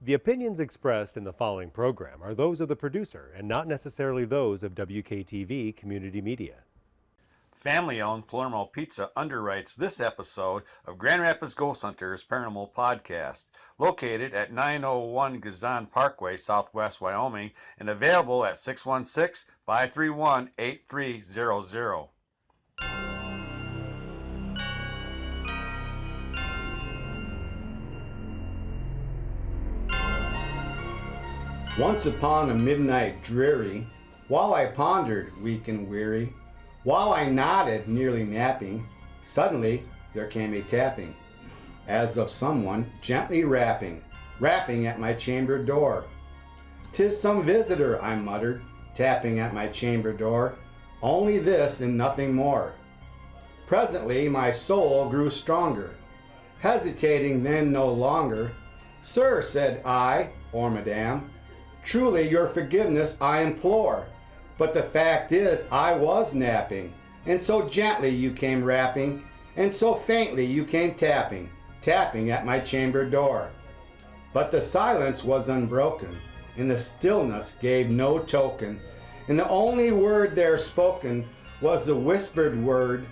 The opinions expressed in the following program are those of the producer and not necessarily those of WKTV Community Media. Family-owned Palermo Pizza underwrites this episode of Grand Rapids Ghost Hunters Paranormal Podcast, located at 901 Gazan Parkway, Southwest Wyoming, and available at 616-531-8300. Once upon a midnight dreary, while I pondered, weak and weary, while I nodded, nearly napping, suddenly there came a tapping, as of someone gently rapping at my chamber door. "'Tis some visitor," I muttered, tapping at my chamber door, "only this and nothing more." Presently my soul grew stronger, hesitating then no longer. "Sir," said I, or madame, "truly your forgiveness I implore. But the fact is I was napping, and so gently you came rapping, and so faintly you came tapping at my chamber door." But the silence was unbroken, and the stillness gave no token, and the only word there spoken was the whispered word,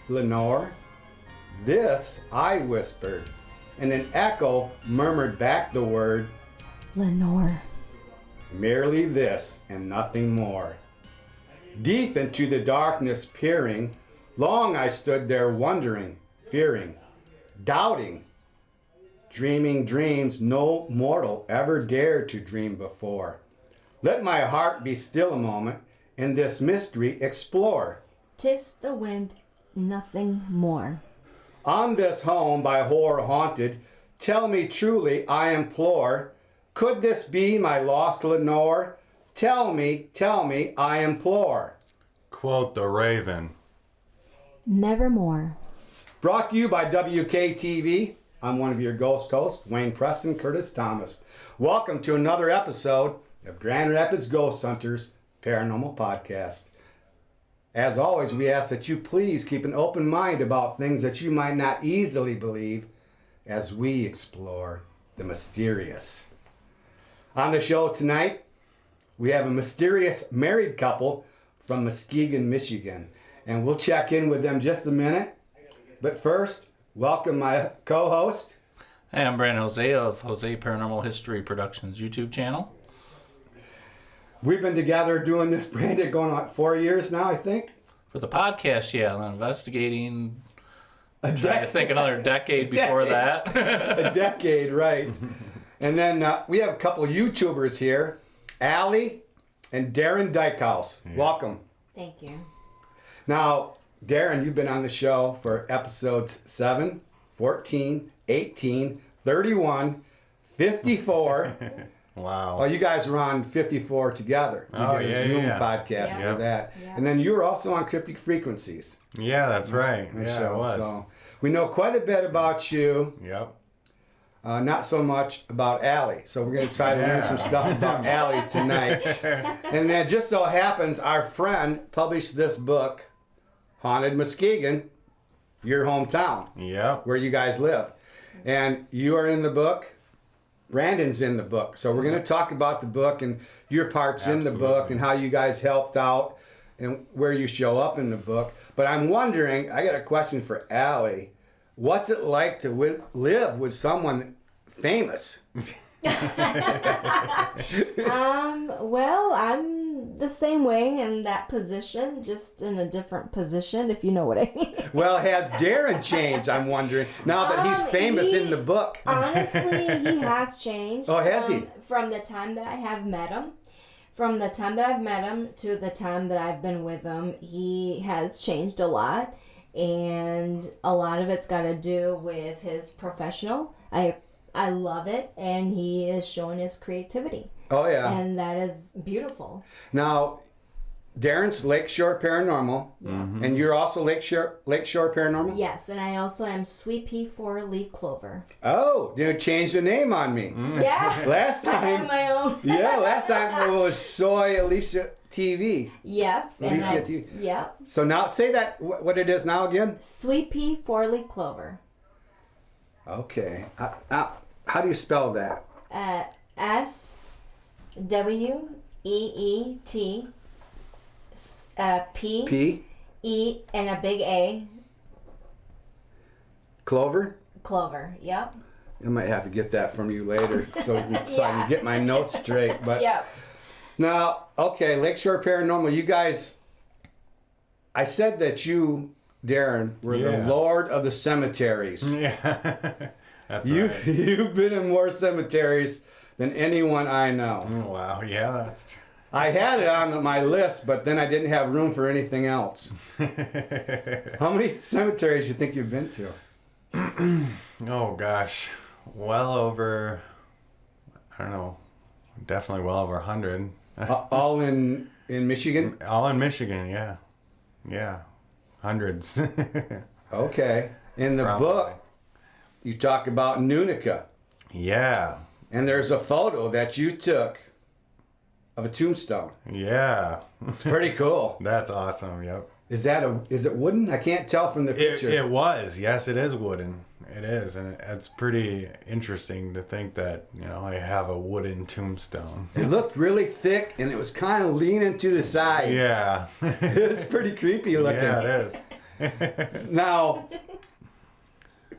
"Lenore?" "This," I whispered, and an echo murmured back the word, "Lenore." Merely this and nothing more. Deep into the darkness peering, long I stood there wondering, fearing, doubting, dreaming dreams no mortal ever dared to dream before. Let my heart be still a moment and this mystery explore. "'Tis the wind, nothing more." On this home by horror haunted, tell me truly, I implore, could this be my lost Lenore? Tell me, I implore. Quote the Raven. Nevermore. Brought to you by WKTV. I'm one of your ghost hosts, Wayne Preston Curtis Thomas. Welcome to another episode of Grand Rapids Ghost Hunters Paranormal Podcast. As always, we ask that you please keep an open mind about things that you might not easily believe as we explore the mysterious. On the show tonight, we have a mysterious married couple from Muskegon, Michigan, and we'll check in with them just a minute. But first, welcome my co-host. Hey, I'm Brandon Hoezee of Hoezee Paranormal History Productions YouTube channel. We've been together doing this, Brandon, going on 4 years now, I think. For the podcast, yeah, I'm investigating. Trying to think another decade before that. A decade, right. And then we have a couple of YouTubers here, Allie and Darren Dykhouse. Yeah. Welcome. Thank you. Now, Darren, you've been on the show for episodes 7, 14, 18, 31, 54. Wow. Well, you guys were on 54 together. We did a Zoom podcast for that. Yeah. And then you were also on Cryptic Frequencies. Yeah, that's right. Yeah, it was. So we know quite a bit about you. Yep. Not so much about Allie. So we're going to try to learn some stuff about Allie tonight. And then just so happens our friend published this book, Haunted Muskegon, your hometown. Yep. Where you guys live. And you are in the book. Brandon's in the book. So we're going to talk about the book and your parts in the book and how you guys helped out and where you show up in the book. But I'm wondering, I got a question for Allie. What's it like to live with someone famous? Well, I'm the same way in that position, just in a different position, if you know what I mean. Well, has Darren changed, I'm wondering, now that he's famous in the book? Honestly, he has changed. Oh, has he? From the time that I have met him. From the time that I've met him to the time that I've been with him, he has changed a lot. And a lot of it's got to do with his professional. I love it, and he is showing his creativity. Oh, yeah. And that is beautiful. Now, Darren's Lakeshore Paranormal, and you're also Lakeshore Paranormal? Yes, and I also am Sweet Pea for Leaf Clover. Oh, you changed the name on me. Yeah. Last time. I have my own. Yeah, last time it was Soy Alicia TV. Yeah. Alicia TV. Yeah. So now, say that, what it is now again? Sweet Pea for Leaf Clover. Okay. How do you spell that? SWEET P P. E and a big A. Clover. Clover. Yep. I might have to get that from you later so I can get my notes straight. But Yep. now, okay, Lakeshore Paranormal, you guys, I said that you, Darren, were the Yeah. Lord of the cemeteries. Yeah. That's You, right. You've been in more cemeteries than anyone I know. Wow. Yeah, that's true. I had it on my list, but then I didn't have room for anything else. How many cemeteries do you think you've been to? Oh gosh, well over, I don't know, definitely well over 100. All in Michigan? All in Michigan, yeah. Yeah, hundreds. Okay. In the Probably. book, you talk about Nunica, Yeah, and there's a photo that you took of a tombstone. yeah. It's pretty cool. That's awesome, yep. Is it wooden? I can't tell from the picture. It was, yes, it is wooden. It is, and it's pretty interesting to think that, I have a wooden tombstone. It looked really thick, and it was kind of leaning to the side. Yeah. It was pretty creepy looking. Yeah, it is. Now,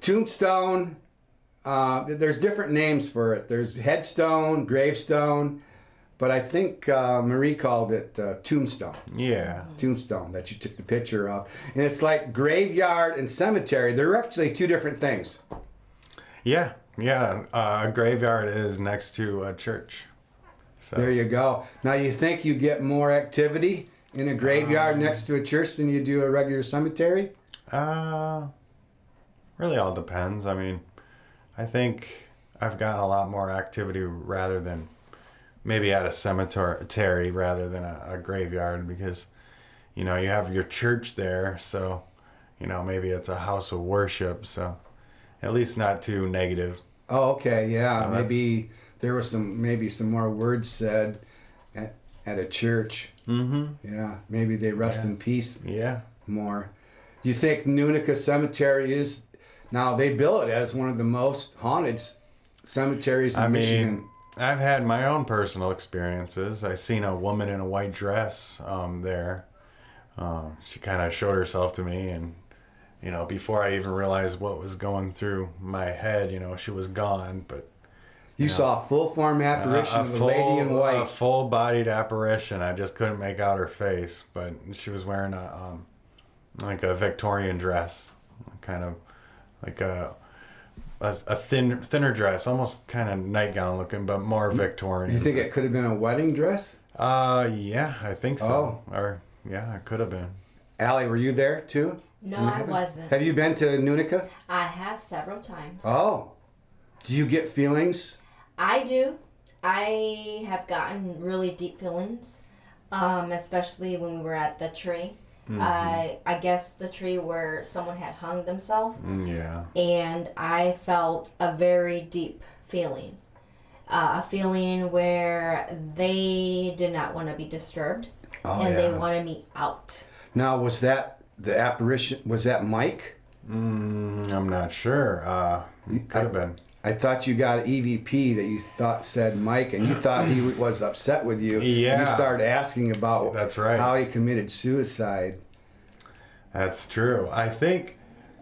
tombstone, there's different names for it. There's headstone, gravestone, but I think Marie called it tombstone. Yeah. Tombstone that you took the picture of. And it's like graveyard and cemetery. They're actually two different things. Yeah, yeah. A graveyard is next to a church. So There you go. Now, you think you get more activity in a graveyard next to a church than you do a regular cemetery? really all depends. I mean, I think I've gotten a lot more activity rather than maybe at a cemetery rather than a graveyard because, you have your church there. So, maybe it's a house of worship. So at least not too negative. Oh, okay, yeah. So that's- Maybe there was some more words said at a church. Mm-hmm. Yeah, maybe they rest in peace Yeah. more. You think Nunica Cemetery is now they bill it as one of the most haunted cemeteries in Michigan. I've had my own personal experiences. I seen a woman in a white dress there. She kind of showed herself to me, and before I even realized what was going through my head, she was gone. But You saw a full form apparition of a lady in a white. full-bodied apparition. I just couldn't make out her face, but she was wearing a like a Victorian dress, kind of like a thinner dress, almost kind of nightgown looking, but more Victorian. You think it could have been a wedding dress? Yeah, I think so. Oh. Or yeah, it could have been. Allie, were you there too? No, I wasn't. Have you been to Nunica? I have several times. Oh. Do you get feelings? I do. I have gotten really deep feelings, especially when we were at the tree. I guess the tree where someone had hung themselves, Yeah. and I felt a very deep feeling. A feeling where they did not want to be disturbed, and they wanted me out. Now, was that the apparition? Was that Mike? I'm not sure. Could have been. I thought you got an EVP that you thought said Mike, and you thought he was upset with you. Yeah. You started asking about That's right. how he committed suicide. That's true. I think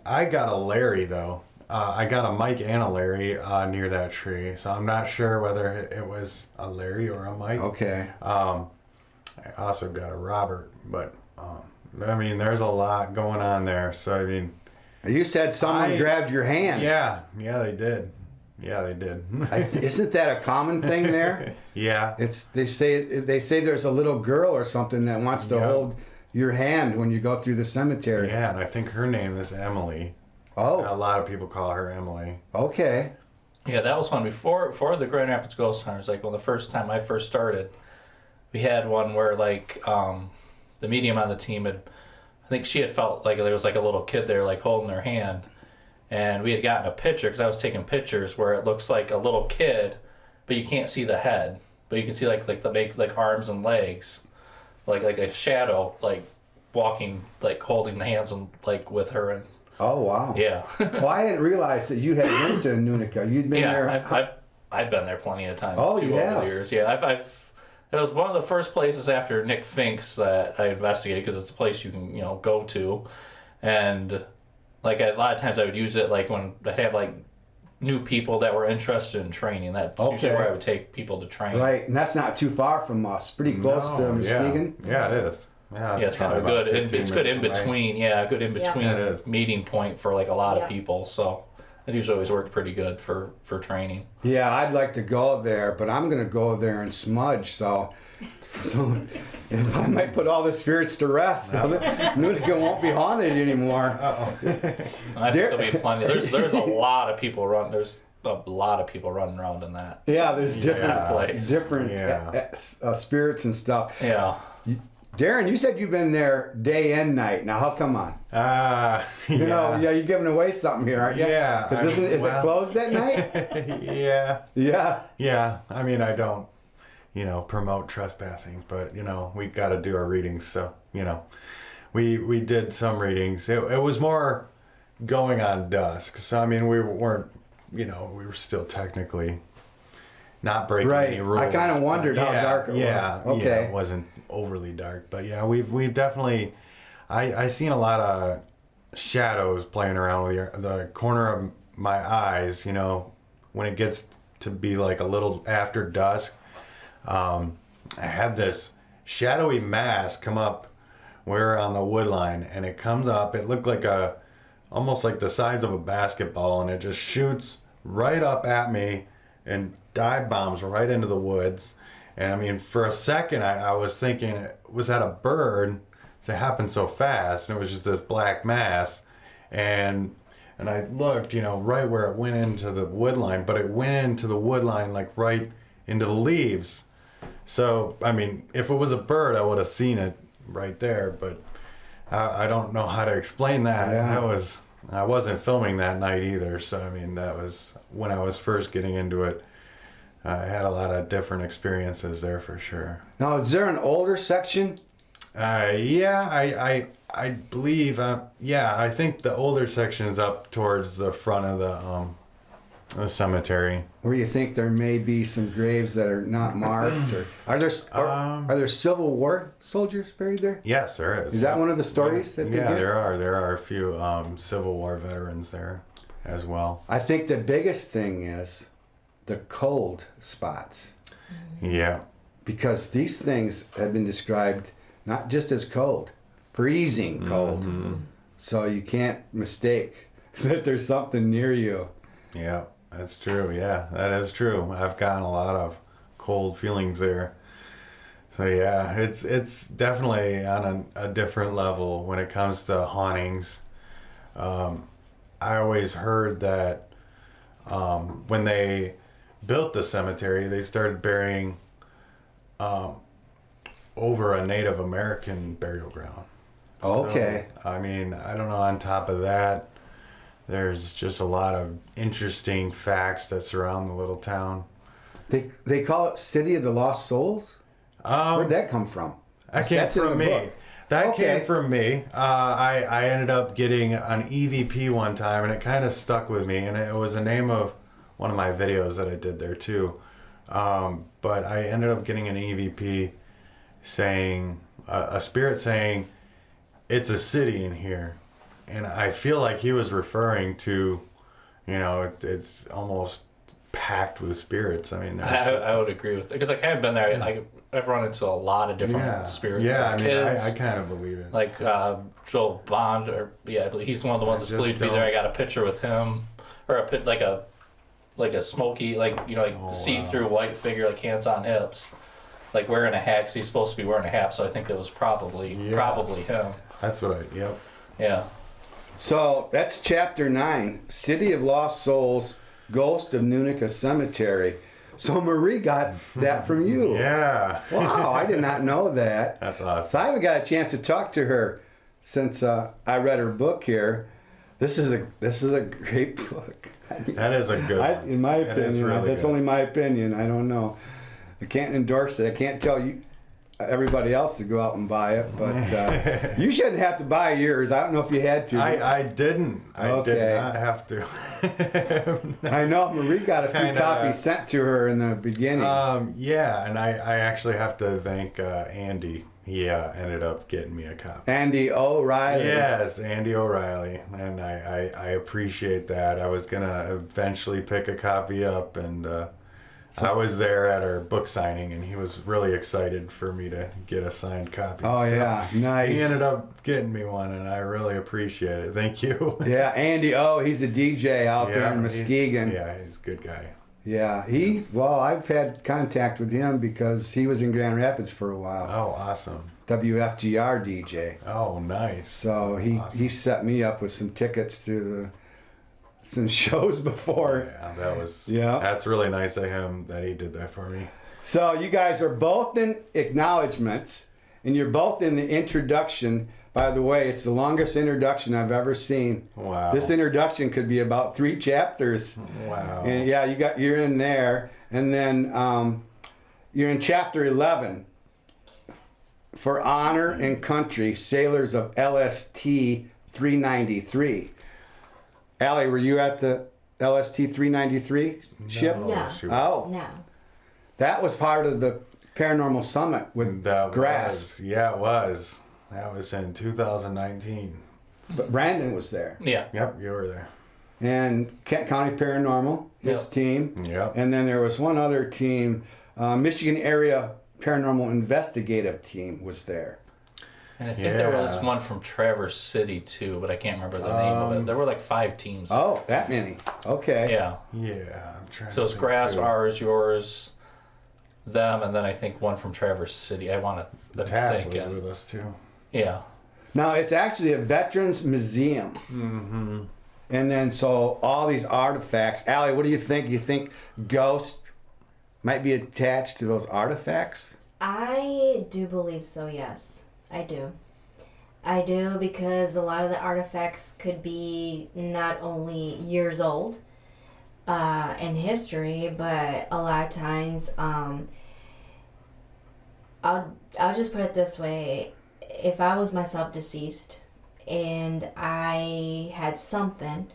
I got a Larry though. I got a Mike and a Larry near that tree, so I'm not sure whether it was a Larry or a Mike. Okay. I also got a Robert, but I mean, there's a lot going on there. So I mean, You said someone grabbed your hand. yeah, they did. Yeah, they did. Isn't that a common thing there? Yeah. They say there's a little girl or something that wants to hold your hand when you go through the cemetery. Yeah, and I think her name is Emily. Oh. A lot of people call her Emily. Okay. Yeah, that was one before the Grand Rapids Ghost Hunters. Like, the first time I first started, we had one where the medium on the team I think she had felt like there was like a little kid there, like holding her hand, and we had gotten a picture because I was taking pictures where it looks like a little kid, but you can't see the head, but you can see like the arms and legs, like a shadow, like walking, like holding the hands and like with her and. Oh, wow. Yeah. Well, I didn't realize that you had been to Nunica. You'd been there. I've been there plenty of times Oh, too you over have? the years. Yeah, it was one of the first places after Nick Fink's that I investigated because it's a place you can go to, and like a lot of times I would use it like when I'd have like new people that were interested in training. That's usually Okay. where I would take people to train. Right, and that's not too far from us. Pretty close to No, Muskegon. Yeah, it is. Yeah, Yeah, it's kind of good. It's good in between. Yeah, good in between Yeah, it is. meeting point for like a lot Yeah. of people. So it usually always worked pretty good for training. Yeah, I'd like to go there, but I'm gonna go there and smudge. So if I might put all the spirits to rest. So that Nunica won't be haunted anymore. I think there'll be plenty. There's a lot of people There's a lot of people running around in that. Yeah, there's different place. spirits and stuff. Yeah. Darren, you said you've been there day and night. Now, how come on? You know, yeah, you're giving away something here, aren't you? Yeah, Because is it closed at night? Yeah. Yeah. Yeah. I mean, I don't, promote trespassing, but, we got to do our readings. So, we did some readings. It was more going on dusk. So, I mean, we weren't, we were still technically not breaking any rules. I kind of wondered how dark it was. Okay. Yeah, it wasn't overly dark, but yeah, we've definitely, I seen a lot of shadows playing around with the corner of my eyes, when it gets to be like a little after dusk. I had this shadowy mass come up. We were on the wood line, and it comes up. It looked like almost like the size of a basketball, and it just shoots right up at me and dive bombs right into the woods. And I mean, for a second, I was thinking, was that a bird? It happened so fast, and it was just this black mass. And I looked, right where it went into the wood line, but it went into the wood line like right into the leaves. So, I mean, if it was a bird, I would have seen it right there, but I don't know how to explain that. Yeah. I wasn't filming that night either, so I mean, that was when I was first getting into it. I had a lot of different experiences there for sure. Now, is there an older section? Yeah, I believe, I think the older section is up towards the front of the cemetery. Where you think there may be some graves that are not marked, or are there Civil War soldiers buried there? Yes, there is. Is that one of the stories that they Yeah, get? there are a few Civil War veterans there as well. I think the biggest thing is the cold spots, Yeah. because these things have been described not just as cold, freezing cold. So you can't mistake that there's something near you. Yeah, that's true. Yeah, that is true. I've gotten a lot of cold feelings there. So yeah, it's definitely on a different level when it comes to hauntings. I always heard that when they built the cemetery, they started burying over a Native American burial ground. Okay. So, I mean, I don't know, on top of that, there's just a lot of interesting facts that surround the little town. They call it City of the Lost Souls? Where'd that come from? That came That's in from the me. book. That Okay. came from me. I ended up getting an EVP one time, and it kind of stuck with me. And it was the name of one of my videos that I did there too. But I ended up getting an EVP saying, a spirit saying, it's a city in here. And I feel like he was referring to, it's almost packed with spirits. I mean, I would agree with it because I kind of been there. Like I've run into a lot of different spirits. Yeah, I mean, kids, I kind of believe it. like Joel Bond, he's one of the ones that's believed to be there. I got a picture with him, or like a smoky, see-through white figure, like hands on hips, like wearing a hat. 'Cause he's supposed to be wearing a hat, so I think it was probably him. That's what yep. Yeah. So that's chapter 9, City of Lost Souls, Ghost of Nunica Cemetery. So Marie got that from you. Yeah. Wow, I did not know that. That's awesome. So I haven't got a chance to talk to her since I read her book here. This is a great book. That is a good one. In my It is opinion, really that's good. only my opinion. I don't know. I can't endorse it. I can't tell you. everybody else to go out and buy it, but you shouldn't have to buy yours. I don't know if you had to. I didn't. I did Okay. not have to. I know Marie got a few Kinda, copies sent to her in the beginning. Yeah, and I actually have to thank Andy. He ended up getting me a copy. Andy O'Reilly. Yes, Andy O'Reilly, and I appreciate that. I was gonna eventually pick a copy up, and I was there at our book signing, and he was really excited for me to get a signed copy. Oh, So yeah, nice. He ended up getting me one, and I really appreciate it. Thank you. Yeah, Andy O. He's a DJ out there in Muskegon. He's a good guy. Yeah, well, I've had contact with him because he was in Grand Rapids for a while. Oh, awesome. WFGR DJ. Oh, nice. So he set me up with some tickets to some shows before. Yeah, that's really nice of him that he did that for me. So you guys are both in acknowledgments, and you're both in the introduction. By the way, it's the longest introduction I've ever seen. Wow. This introduction could be about 3 chapters. Wow. And yeah, you're in there, and then you're in chapter 11. For honor and country, sailors of LST 393. Allie, were you at the LST 393 ship? No. shoot. Oh, No. that was part of the Paranormal Summit with Grass. Yeah, it was. That was in 2019. But Brandon was there. Yeah. Yep, you were there. And Kent County Paranormal, his Yep. team. Yep. And then there was one other team, Michigan Area Paranormal Investigative Team was there. And I think there was Yeah. one from Traverse City too, but I can't remember the name of it. There were like 5 teams. Oh, that many. Okay. Yeah. Yeah, I'm trying So it's to think Grass, too. ours, yours, them, and then I think one from Traverse City. I want to Taff think. was with us too. Yeah. Now, it's actually a veterans museum. Mm-hmm. And then, so all these artifacts. Allie, what do you think? You think ghosts might be attached to those artifacts? I do believe so, yes. I do. I do, because a lot of the artifacts could be not only years old in history, but a lot of times, I'll just put it this way. If I was myself deceased and I had something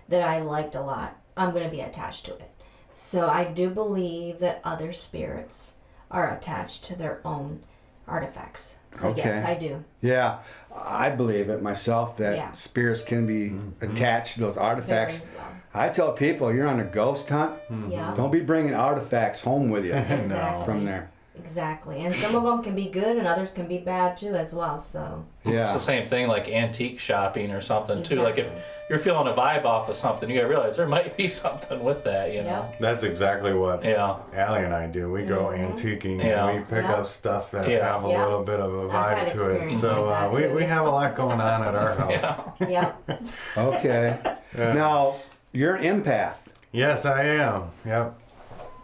that I liked a lot, I'm going to be attached to it. So I do believe that other spirits are attached to their own artifacts. So yes, Okay. I do. Yeah, I believe it myself that Yeah. spirits can be attached to those artifacts. Very well. I tell people, you're on a ghost hunt, Yeah. don't be bringing artifacts home with you Exactly. from there. Exactly. And some of them can be good and others can be bad too as well. So It's Yeah. the same thing like antique shopping or something too. Like if Exactly. you're feeling a vibe off of something, you gotta realize there might be something with that, you know? That's exactly what Yeah. Allie and I do. We go antiquing Yeah. and we pick Yeah. up stuff that Yeah. have a Yeah. little bit of a I've had vibe to it. experience So like that, we too. have a lot going on at our house. Yeah. yeah. Okay. Now, you're an empath. Yes, I am. Yep.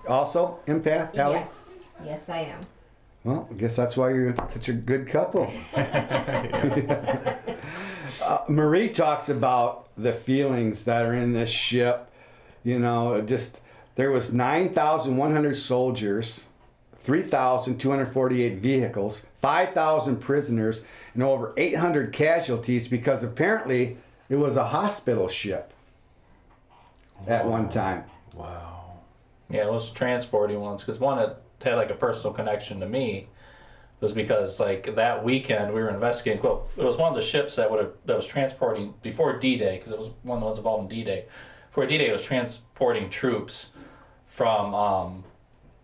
Also, empath, Allie? Yes. Yes, I am. Well, I guess that's why you're such a good couple. Marie talks about the feelings that are in this ship. You know, just there was 9,100 soldiers, 3,248 vehicles, 5,000 prisoners, and over 800 casualties because apparently it was a hospital ship at one time. Wow. Yeah, it was transporting ones because one had like a personal connection to me was because like that weekend we were investigating. Well, it was one of the ships that was transporting before D-Day because it was one of the ones involved in D-Day. Before D-Day, it was transporting troops from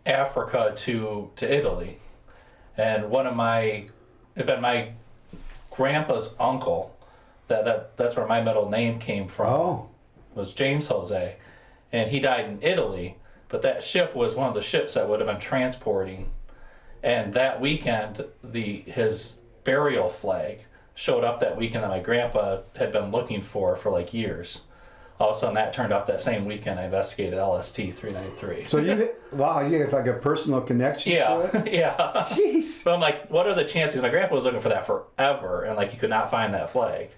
Africa to Italy, and it had been my grandpa's uncle. That's where my middle name came from. Oh, Was James Hoezee, and he died in Italy. But that ship was one of the ships that would have been transporting, and that weekend his burial flag showed up that weekend that my grandpa had been looking for like years. All of a sudden, that turned up that same weekend. I investigated LST 393. so you have like a personal connection to yeah, it? yeah. Jeez. But I'm like, what are the chances? My grandpa was looking for that forever, and like he could not find that flag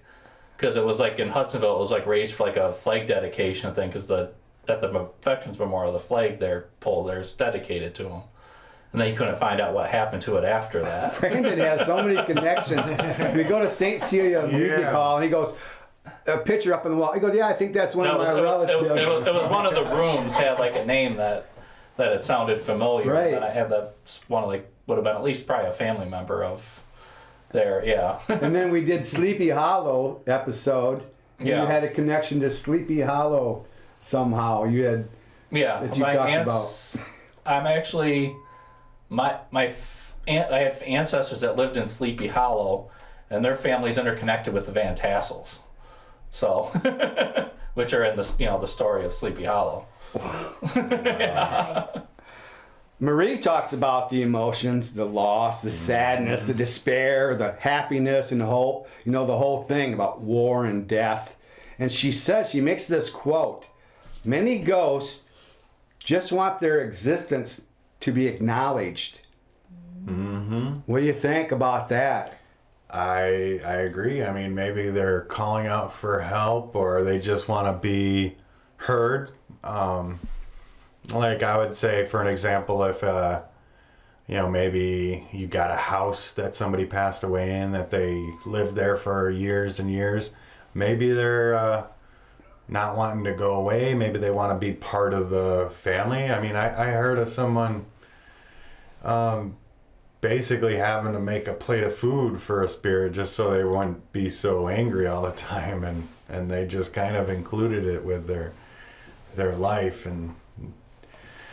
because it was like in Hudsonville. It was like raised for like a flag dedication thing because at the Veterans Memorial, the flag there is dedicated to him. And then you couldn't find out what happened to it after that. Brandon has so many connections. We go to St. Celia Music Hall, and he goes, a picture up on the wall. He goes, yeah, I think that's one of my relatives. It was one of the rooms had like a name that it sounded familiar. Right. And I had that one of like would have been at least probably a family member of there. Yeah. And then we did Sleepy Hollow episode. And Yeah. you had a connection to Sleepy Hollow somehow. You had that you my talked aunts, I'm actually I had ancestors that lived in Sleepy Hollow, and their family's interconnected with the Van Tassels. So, which are in the story of Sleepy Hollow. Nice. Marie talks about the emotions, the loss, the sadness, the despair, the happiness and hope, the whole thing about war and death. And she says, she makes this quote, many ghosts just want their existence to be acknowledged. Mm-hmm. What do you think about that? I agree. I mean, maybe they're calling out for help, or they just want to be heard. Like I would say, for an example, if maybe you got a house that somebody passed away in, that they lived there for years and years, maybe they're not wanting to go away. Maybe they want to be part of the family. I mean, I heard of someone basically having to make a plate of food for a spirit just so they wouldn't be so angry all the time, and they just kind of included it with their life. And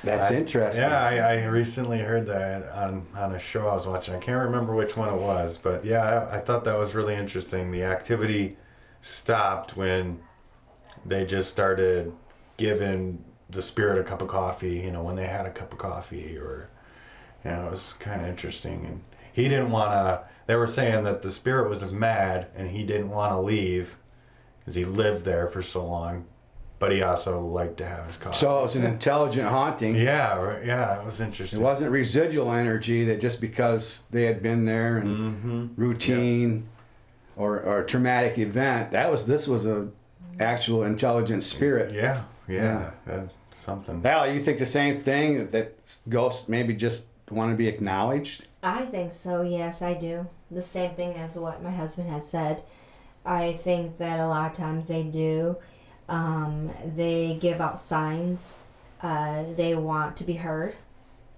That's interesting. Yeah, I recently heard that on a show I was watching. I can't remember which one it was, but yeah, I thought that was really interesting. The activity stopped when they just started giving the spirit a cup of coffee, when they had a cup of coffee, or, it was kind of interesting. And he didn't want to, they were saying that the spirit was mad and he didn't want to leave because he lived there for so long, but he also liked to have his coffee. So it was an intelligent haunting. Yeah, it was interesting. It wasn't residual energy that just because they had been there and routine or a traumatic event. This was a actual intelligent spirit. Yeah. Something. Val, you think the same thing, that ghosts maybe just want to be acknowledged? I think so, yes, I do. The same thing as what my husband has said. I think that a lot of times they do. They give out signs. They want to be heard,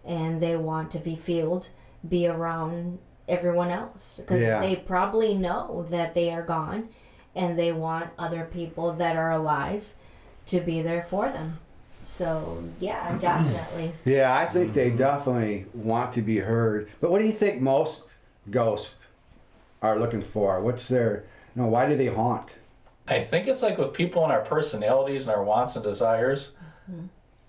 and they want to be felt, be around everyone else, because they probably know that they are gone, and they want other people that are alive to be there for them. So yeah, definitely. Yeah, I think they definitely want to be heard. But what do you think most ghosts are looking for? What's their, why do they haunt? I think it's like with people and our personalities and our wants and desires,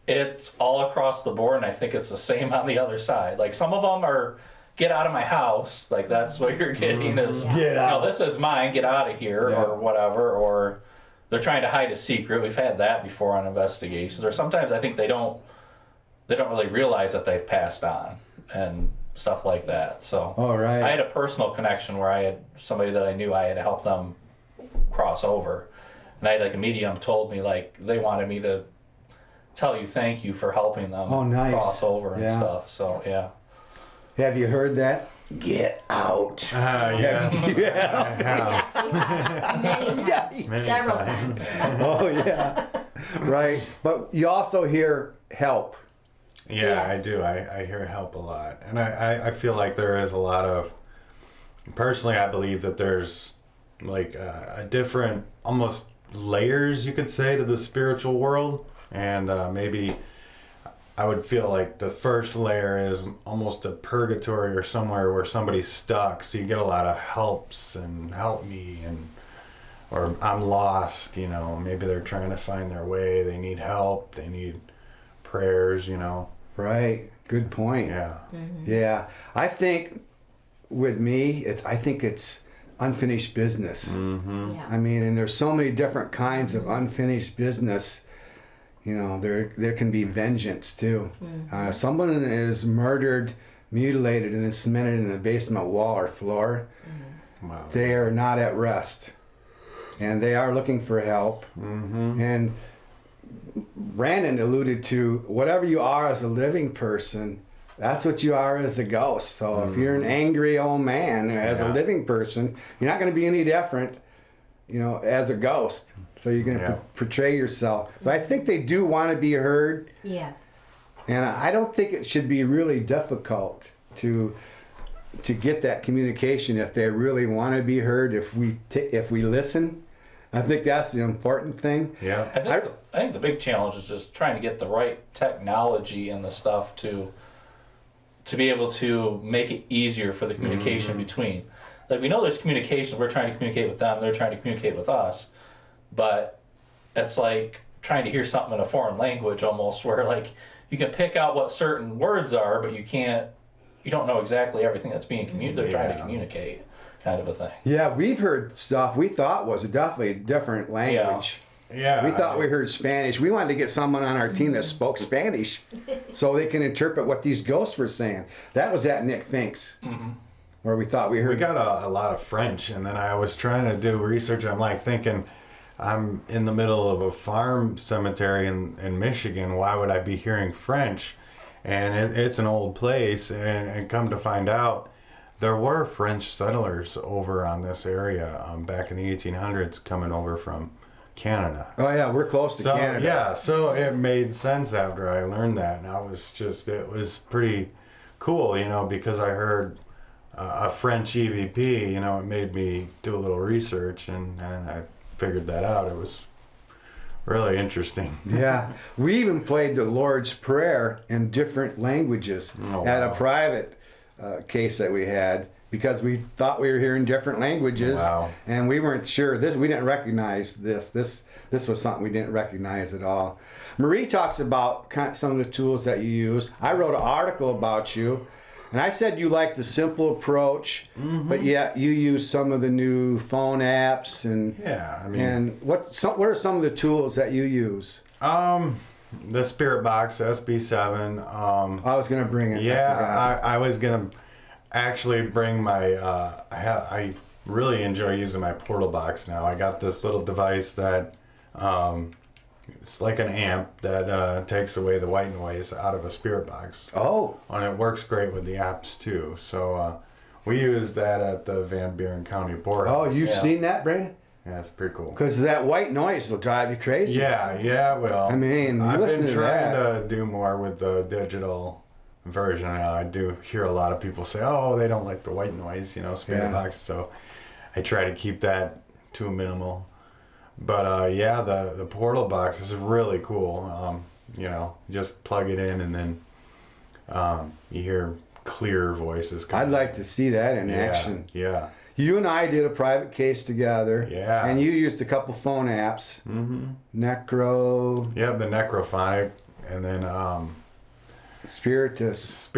it's all across the board, and I think it's the same on the other side. Like some of them are, get out of my house, like that's what you're getting is, Get out. this is mine, get out of here, or whatever, or they're trying to hide a secret. We've had that before on investigations, or sometimes I think they don't really realize that they've passed on and stuff like that. So All right. I had a personal connection where I had somebody that I knew, I had to help them cross over, and I had like a medium told me like they wanted me to tell you thank you for helping them cross over and stuff. So yeah. Have you heard that? Get out. Yes. Yes, we have. Many times. Several times. Oh, yeah. Right. But you also hear help. Yeah, Yes. I do. I hear help a lot. And I feel like there is a lot of, personally, I believe that there's like a different, almost layers, you could say, to the spiritual world. And maybe I would feel like the first layer is almost a purgatory or somewhere where somebody's stuck. So you get a lot of helps and help me, or I'm lost, maybe they're trying to find their way. They need help. They need prayers, Right. Good point. Yeah. Yeah. I think with me, it's unfinished business. Yeah. I mean, and there's so many different kinds of unfinished business. There can be vengeance too. Someone is murdered, mutilated, and then cemented in the basement wall or floor. Wow. They are not at rest, and they are looking for help. And Brandon alluded to, whatever you are as a living person, That's what you are as a ghost. So if you're an angry old man as a living person, you're not going to be any different, as a ghost. So you're going to portray yourself. But I think they do want to be heard. Yes. And I don't think it should be really difficult to get that communication if they really want to be heard. If we listen, I think that's the important thing. Yeah. I think the big challenge is just trying to get the right technology and the stuff to be able to make it easier for the communication between. Like, we know there's communication. We're trying to communicate with them. They're trying to communicate with us. But it's like trying to hear something in a foreign language almost, where like you can pick out what certain words are, but you don't know exactly everything that's being they're trying to communicate, kind of a thing. Yeah, we've heard stuff we thought was definitely a different language. Yeah. We thought we heard Spanish. We wanted to get someone on our team that spoke Spanish so they can interpret what these ghosts were saying. That was at Nick Fink's, where we thought we heard. We got a lot of French, and then I was trying to do research. I'm like thinking, I'm in the middle of a farm cemetery in Michigan. Why would I be hearing French? And it's an old place, and come to find out, there were French settlers over on this area back in the 1800s coming over from Canada. Oh yeah, we're close to Canada. Yeah, so it made sense after I learned that, and it was pretty cool, because I heard a French EVP, it made me do a little research, and I figured that out. It was really interesting. Yeah, we even played the Lord's Prayer in different languages at a private case that we had, because we thought we were hearing different languages, and we weren't sure. We didn't recognize this. This was something we didn't recognize at all. Marie talks about some of the tools that you use. I wrote an article about you, and I said you like the simple approach, but yet you use some of the new phone apps and and what are some of the tools that you use? The Spirit Box SB7. I was gonna bring it. Yeah, I was gonna actually bring my. I really enjoy using my portal box now. I got this little device that it's like an amp that takes away the white noise out of a spirit box. Oh. And it works great with the apps too. So we use that at the Van Buren County Board. Oh, you've seen that, Brandon? Yeah, it's pretty cool. Because that white noise will drive you crazy. Yeah, well. I mean, I've been trying to to do more with the digital version. I do hear a lot of people say, oh, they don't like the white noise, spirit box. So I try to keep that to a minimal. But the portal box is really cool. Just plug it in and then you hear clear voices coming. I'd like to see that in action. Yeah. You and I did a private case together. Yeah. And you used a couple phone apps. Mm-hmm. Necro. Yep, the Necrophonic, and then Spiritus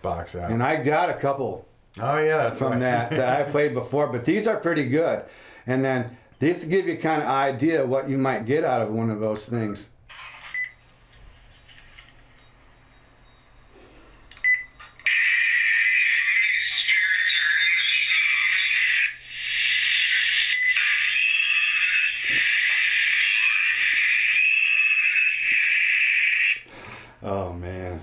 box app. And I got a couple. Oh yeah, that's from right. that I played before, but these are pretty good. And then these give you kind of idea what you might get out of one of those things. Oh man.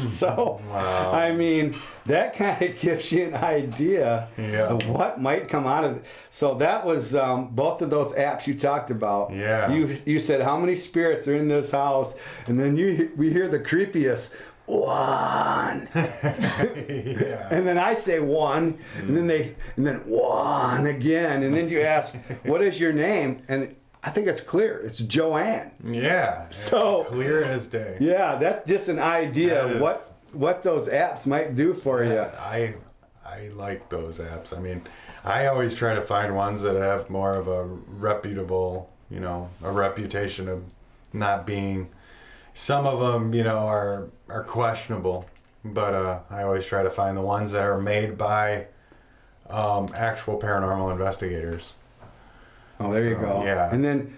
So, wow. I mean, that kind of gives you an idea of what might come out of it. So that was both of those apps you talked about. Yeah. You said how many spirits are in this house, and then we hear the creepiest one. Yeah. And then I say one, and then one again, and then you ask, "What is your name?" And I think it's clear. It's Joanne. Yeah. So clear as day. Yeah, that's just an idea of what those apps might do for you. I like those apps. I mean, I always try to find ones that have more of a reputable, a reputation of not being. Some of them, are questionable, but I always try to find the ones that are made by actual paranormal investigators. Oh, there you go. Yeah. And then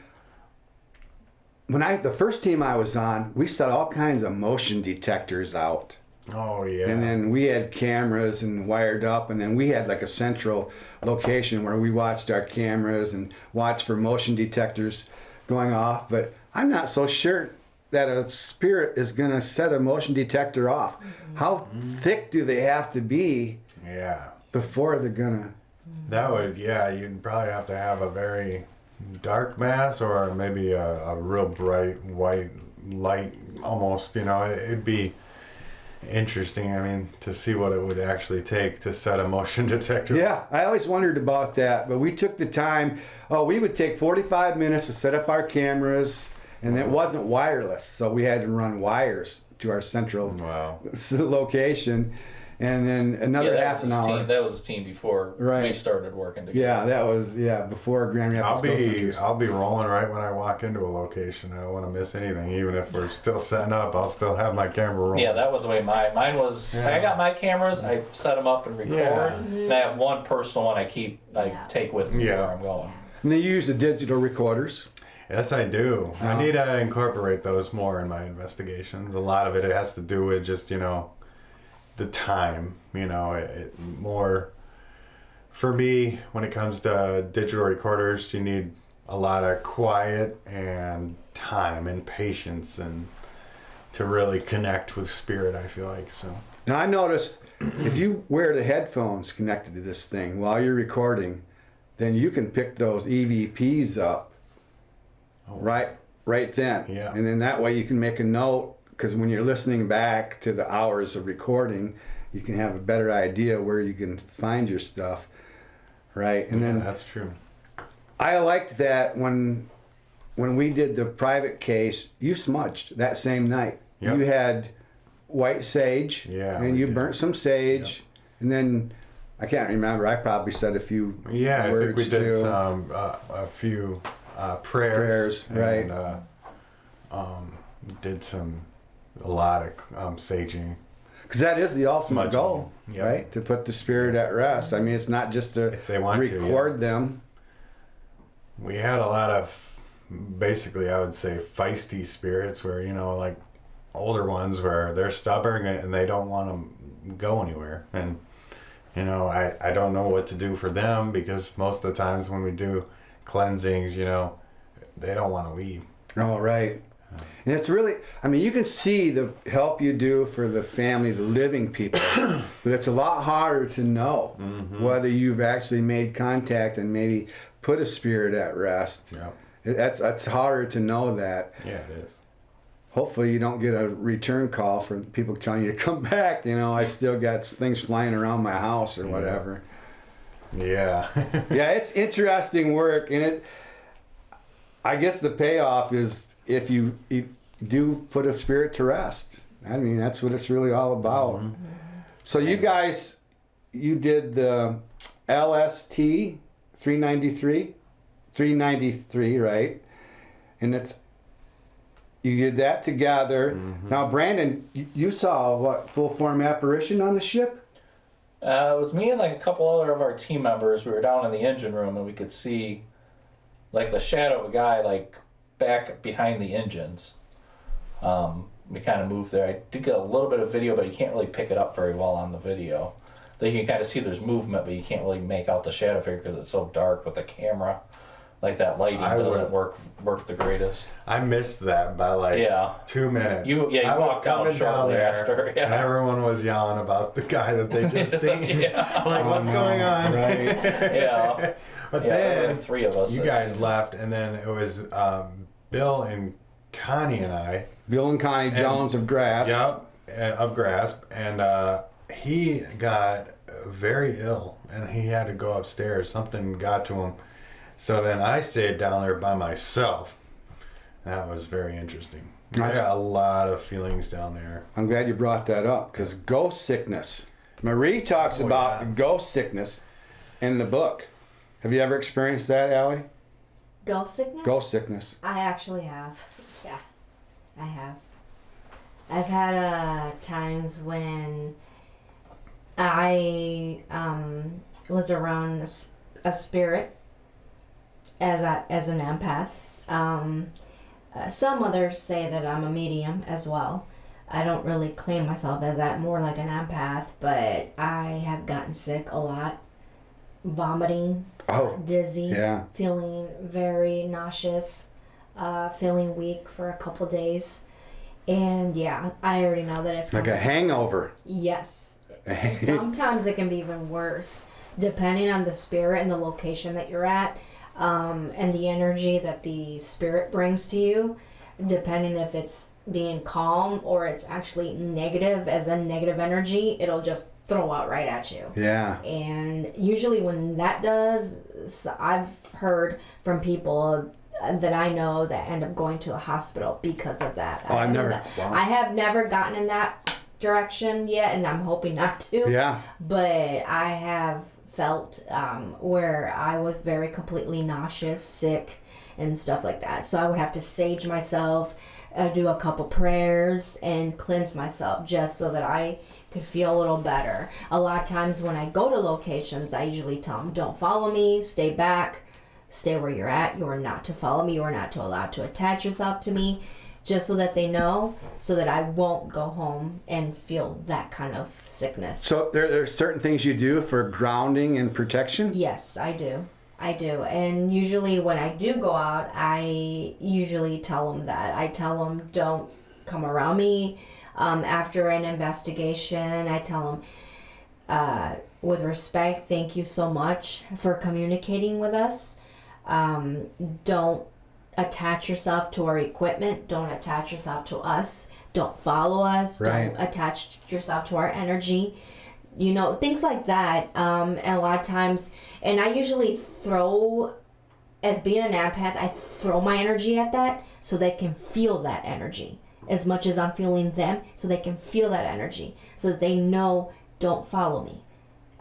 when the first team I was on, we set all kinds of motion detectors out. Oh yeah. And then we had cameras and wired up, and then we had like a central location where we watched our cameras and watched for motion detectors going off. But I'm not so sure that a spirit is going to set a motion detector off. How thick do they have to be Yeah. before they're going to? That would, yeah, you'd probably have to have a very dark mass or maybe a real bright white light almost, you know, it'd be interesting, I mean, to see what it would actually take to set a motion detector. Yeah, I always wondered about that, but we took the time. Oh, we would take 45 minutes to set up our cameras, and it wasn't wireless, so we had to run wires to our central Wow. location, and then another half an hour. That was his team before we Right. started working together. Yeah, that was before Grand Rapids Ghost Hunters. I'll be rolling right when I walk into a location. I don't want to miss anything. Even if we're still setting up, I'll still have my camera rolling. Yeah, that was the way mine was. Yeah. I got my cameras, I set them up and record, Yeah. and I have one personal one I take with me Yeah. where I'm going. And they use the digital recorders. Yes, I do. I need to incorporate those more in my investigations. A lot of it has to do with just, you know, the time, you know, it more for me when it comes to digital recorders, you need a lot of quiet and time and patience and to really connect with spirit, I feel like. So Now I noticed if you wear the headphones connected to this thing while you're recording, then you can pick those EVPs up right then. Yeah. And then that way you can make a note, because when you're listening back to the hours of recording, you can have a better idea where you can find your stuff. Right. And then that's true. I liked that when we did the private case, you smudged that same night. Yep. You had white sage, Yeah, and we you did. burnt some sage, and then I can't remember. I probably said a few Yeah, I think words we did too. a few prayers. Right. And, did a lot of saging. Because that is the ultimate Smudging. goal, Yep. right? To put the spirit at rest. I mean, it's not just to If they want to, record them. We had a lot of, basically, I would say, feisty spirits where, you know, like older ones where they're stubborn and they don't want to go anywhere. And, you know, I don't know what to do for them because most of the times when we do cleansings, you know, they don't want to leave. Oh, right. And it's really, I mean, you can see the help you do for the family, the living people, but it's a lot harder to know whether you've actually made contact and maybe put a spirit at rest. Yeah. That's harder to know that. Yeah, it is. Hopefully you don't get a return call from people telling you to come back. You know, I still got things flying around my house or whatever. Yeah. Yeah, it's interesting work, and I guess the payoff is if you do put a spirit to rest. I mean, that's what it's really all about. So you guys, you did the LST 393, right? And you did that together. Now, Brandon, you saw what, full form apparition on the ship? It was me and like a couple other of our team members. We were down in the engine room and we could see like the shadow of a guy like back behind the engines. We kind of moved there. I did get a little bit of video, but you can't really pick it up very well on the video. Like you can kind of see there's movement, but you can't really make out the shadow figure because it's so dark with the camera. Like that lighting doesn't work the greatest. I missed that by like 2 minutes. You I was walked out coming shortly after. Yeah. And everyone was yelling about the guy that they just seen. Like, what's going on? Right. Yeah. But Yeah, there were then like three of us. you guys left, and then it was Bill and Connie and I. Bill and Connie Jones of Grass. Yep, of Grasp. And he got very ill, and he had to go upstairs. Something got to him. So then I stayed down there by myself. That was very interesting. I got a lot of feelings down there. I'm glad you brought that up because ghost sickness. Marie talks about the ghost sickness in the book. Have you ever experienced that, Allie? Ghost sickness? Ghost sickness. I actually have. Yeah, I have. I've had times when I was around a spirit as an empath. Some others say that I'm a medium as well. I don't really claim myself as that, more like an empath, but I have gotten sick a lot. Vomiting, dizzy, yeah. feeling very nauseous, feeling weak for a couple days. And yeah, I already know that it's Like a hangover. Yes. Sometimes it can be even worse, depending on the spirit and the location that you're at, and the energy that the spirit brings to you, depending if it's being calm or it's actually negative, as a negative energy, it'll just throw out right at you. Yeah. And usually when that does, I've heard from people that I know that end up going to a hospital because of that. Oh, I have never gotten in that direction yet, and I'm hoping not to. Yeah. But I have felt where I was very completely nauseous, sick, and stuff like that. So I would have to sage myself, do a couple prayers, and cleanse myself just so that I could feel a little better. A lot of times when I go to locations, I usually tell them, don't follow me, stay back, stay where you're at. You are not to follow me. You are not to allow to attach yourself to me, just so that they know, so that I won't go home and feel that kind of sickness. So there are certain things you do for grounding and protection? Yes, I do. And usually when I do go out, I usually tell them that. I tell them, don't come around me. After an investigation, I tell them, with respect, thank you so much for communicating with us. Don't attach yourself to our equipment. Don't attach yourself to us. Don't follow us. Right. Don't attach yourself to our energy. You know, things like that. And a lot of times, and I usually throw, as being an empath, I throw my energy at that so they can feel that energy as much as I'm feeling them, so they can feel that energy, so that they know, don't follow me.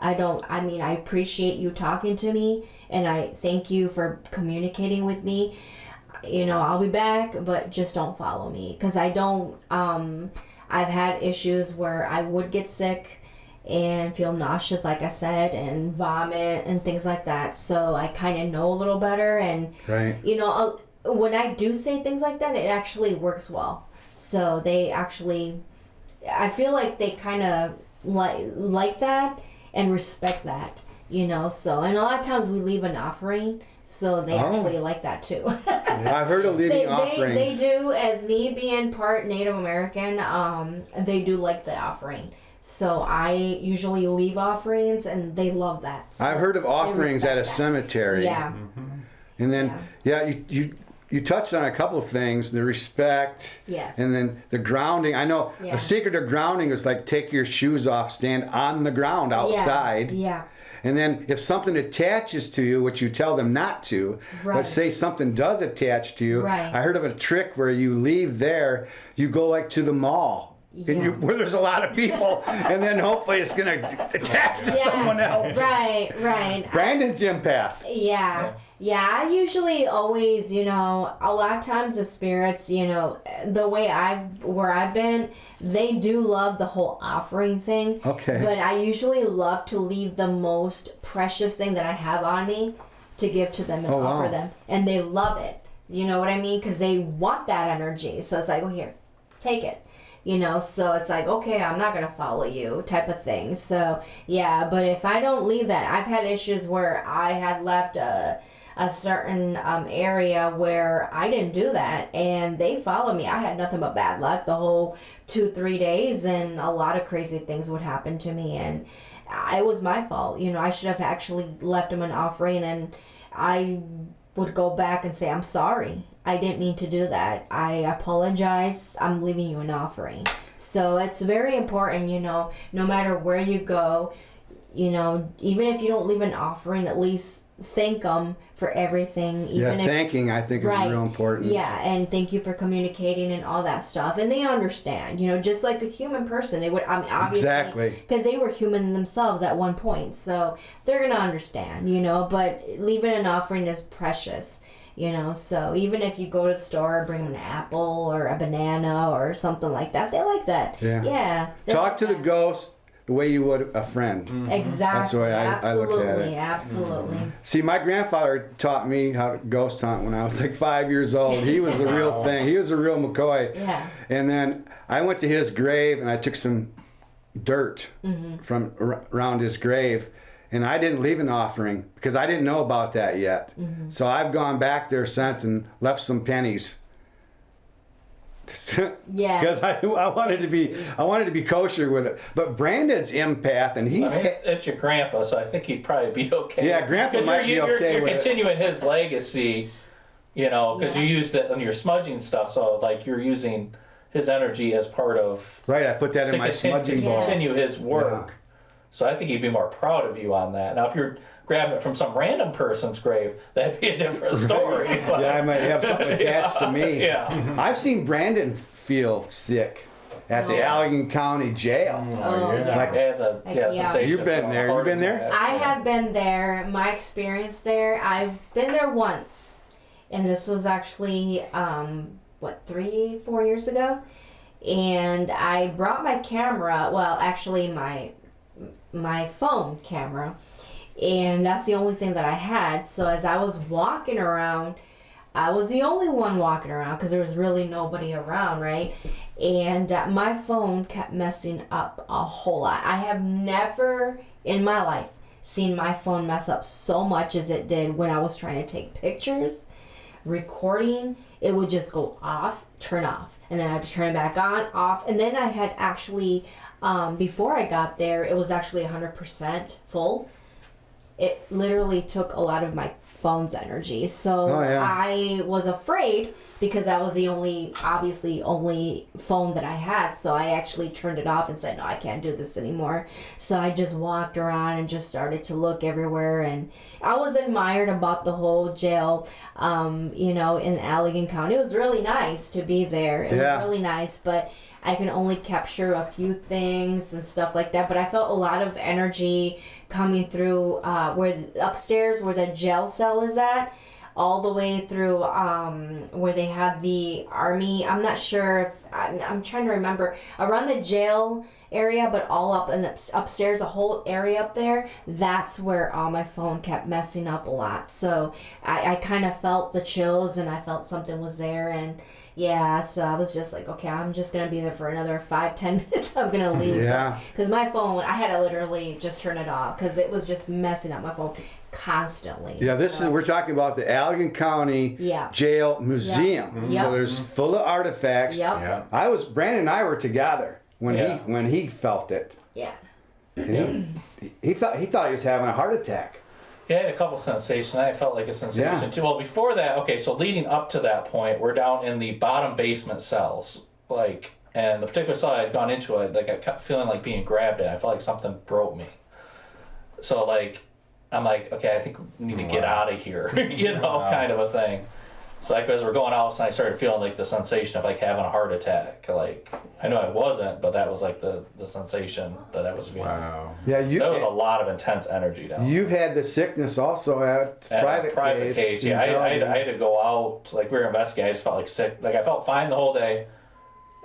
I appreciate you talking to me, and I thank you for communicating with me. You know, I'll be back, but just don't follow me. Because I don't, I've had issues where I would get sick and feel nauseous, like I said, and vomit and things like that. So I kind of know a little better. And, right. You know, when I do say things like that, it actually works well. So they actually, I feel like they kind of like that and respect that, you know. So, and a lot of times we leave an offering, so they actually like that too. I've heard of leaving offerings. They do, as me being part Native American, they do like the offering. So I usually leave offerings, and they love that. So I've heard of offerings at a cemetery. Yeah. Mm-hmm. And then, you touched on a couple of things, the respect, yes, and then the grounding. I know a secret of grounding is like take your shoes off, stand on the ground outside. Yeah. And then if something attaches to you, which you tell them not to, let's say something does attach to you. Right. I heard of a trick where you leave there, you go like to the mall. And where there's a lot of people, and then hopefully it's going to attach to someone else. Right. Brandon's empath. Yeah, I usually always, you know, a lot of times the spirits, you know, the way where I've been, they do love the whole offering thing. Okay. But I usually love to leave the most precious thing that I have on me to give to them and offer them. And they love it. You know what I mean? Because they want that energy. So it's like, oh, here, take it. You know, so it's like, okay, I'm not going to follow you type of thing. So, yeah, but if I don't leave that, I've had issues where I had left a certain area where I didn't do that, and they followed me. I had nothing but bad luck the whole 2-3 days, and a lot of crazy things would happen to me, and it was my fault. You know, I should have actually left them an offering, and I would go back and say, I'm sorry. I didn't mean to do that. I apologize. I'm leaving you an offering. So it's very important, you know, no matter where you go, you know, even if you don't leave an offering, at least thank them for everything. Even thanking, I think, is real important. Yeah, and thank you for communicating and all that stuff. And they understand, you know, just like a human person. They would, I mean, obviously, because they were human themselves at one point. So they're going to understand, you know, but leaving an offering is precious. You know, so even if you go to the store, bring them an apple or a banana or something like that, they like that. Yeah. Talk to the ghost. the way you would a friend. Exactly. That's the way I look at it. Absolutely. See, my grandfather taught me how to ghost hunt when I was like 5 years old. He was the real thing. He was a real McCoy. Yeah. And then I went to his grave and I took some dirt from around his grave, and I didn't leave an offering because I didn't know about that yet. So I've gone back there since and left some pennies. Yeah. Because I wanted to be kosher with it. But Brandon's empath, and he's I mean, it's your grandpa, so I think he'd probably be okay. Yeah, Grandpa 'Cause might be okay You're with it. continuing his legacy, you know, because Yeah. you used it in your smudging stuff, so like you're using his energy as part of right. I put that in my smudging bowl. continue his work. Yeah. So I think he'd be more proud of you on that. Now, if you're grabbing it from some random person's grave, that'd be a different story. But- Yeah, I might have something attached to me. Yeah. I've seen Brandon feel sick at the Allegan County Jail. Oh, yeah. Like, Yeah, Yeah. sensation You've been of there. heart You've been there? attack. I have been there. My experience there, I've been there once. And this was actually, 3-4 years ago? And I brought my camera, well, actually my phone camera. And that's the only thing that I had. So as I was walking around, I was the only one walking around because there was really nobody around, right? And my phone kept messing up a whole lot. I have never in my life seen my phone mess up so much as it did when I was trying to take pictures, recording. It would just go off, turn off, and then I had to turn it back on, off. And then I had actually, before I got there, it was actually 100% full. It literally took a lot of my phone's energy. So I was afraid because that was the only phone that I had. So I actually turned it off and said, no, I can't do this anymore. So I just walked around and just started to look everywhere. And I was admired about the whole jail, in Allegan County. It was really nice to be there. It was really nice, but I can only capture a few things and stuff like that. But I felt a lot of energy coming through upstairs where the jail cell is at, all the way through where they had the army. I'm not sure if I'm trying to remember around the jail area, but all up and upstairs, a whole area up there. That's where my phone kept messing up a lot. So I kind of felt the chills, and I felt something was there. And yeah, so I was just like, okay, I'm just gonna be there for another 5-10 minutes. I'm gonna leave. Yeah. Because my phone, I had to literally just turn it off because it was just messing up my phone constantly. Yeah, we're talking about the Allegan County Jail Museum. Yep. So there's full of artifacts. Yep. Yeah. Brandon and I were together when he felt it. Yeah. And he thought he was having a heart attack. Yeah, I had a couple sensations. I felt like a sensation Yeah. too. Well, before that, okay, so leading up to that point, we're down in the bottom basement cells. And the particular cell I had gone into, I kept feeling like being grabbed at. I felt like something broke me. So, I'm like, okay, I think we need to get out of here, kind of a thing. So, as we're going out, I started feeling like the sensation of having a heart attack. I know I wasn't, but that was the sensation that I was feeling. Wow. Yeah, That was a lot of intense energy down. You've had the sickness also at private case. Yeah, I had to go out. We were investigating. I just felt sick. I felt fine the whole day.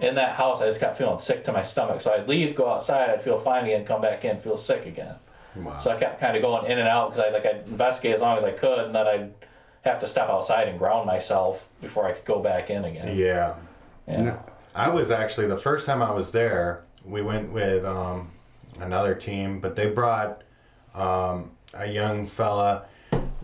In that house, I just kept feeling sick to my stomach. So I'd leave, go outside, I'd feel fine again, come back in, feel sick again. Wow. So I kept kind of going in and out because I'd investigate as long as I could, and then I'd have to step outside and ground myself before I could go back in again. Yeah. Yeah. I was actually, the first time I was there, we went with another team, but they brought a young fella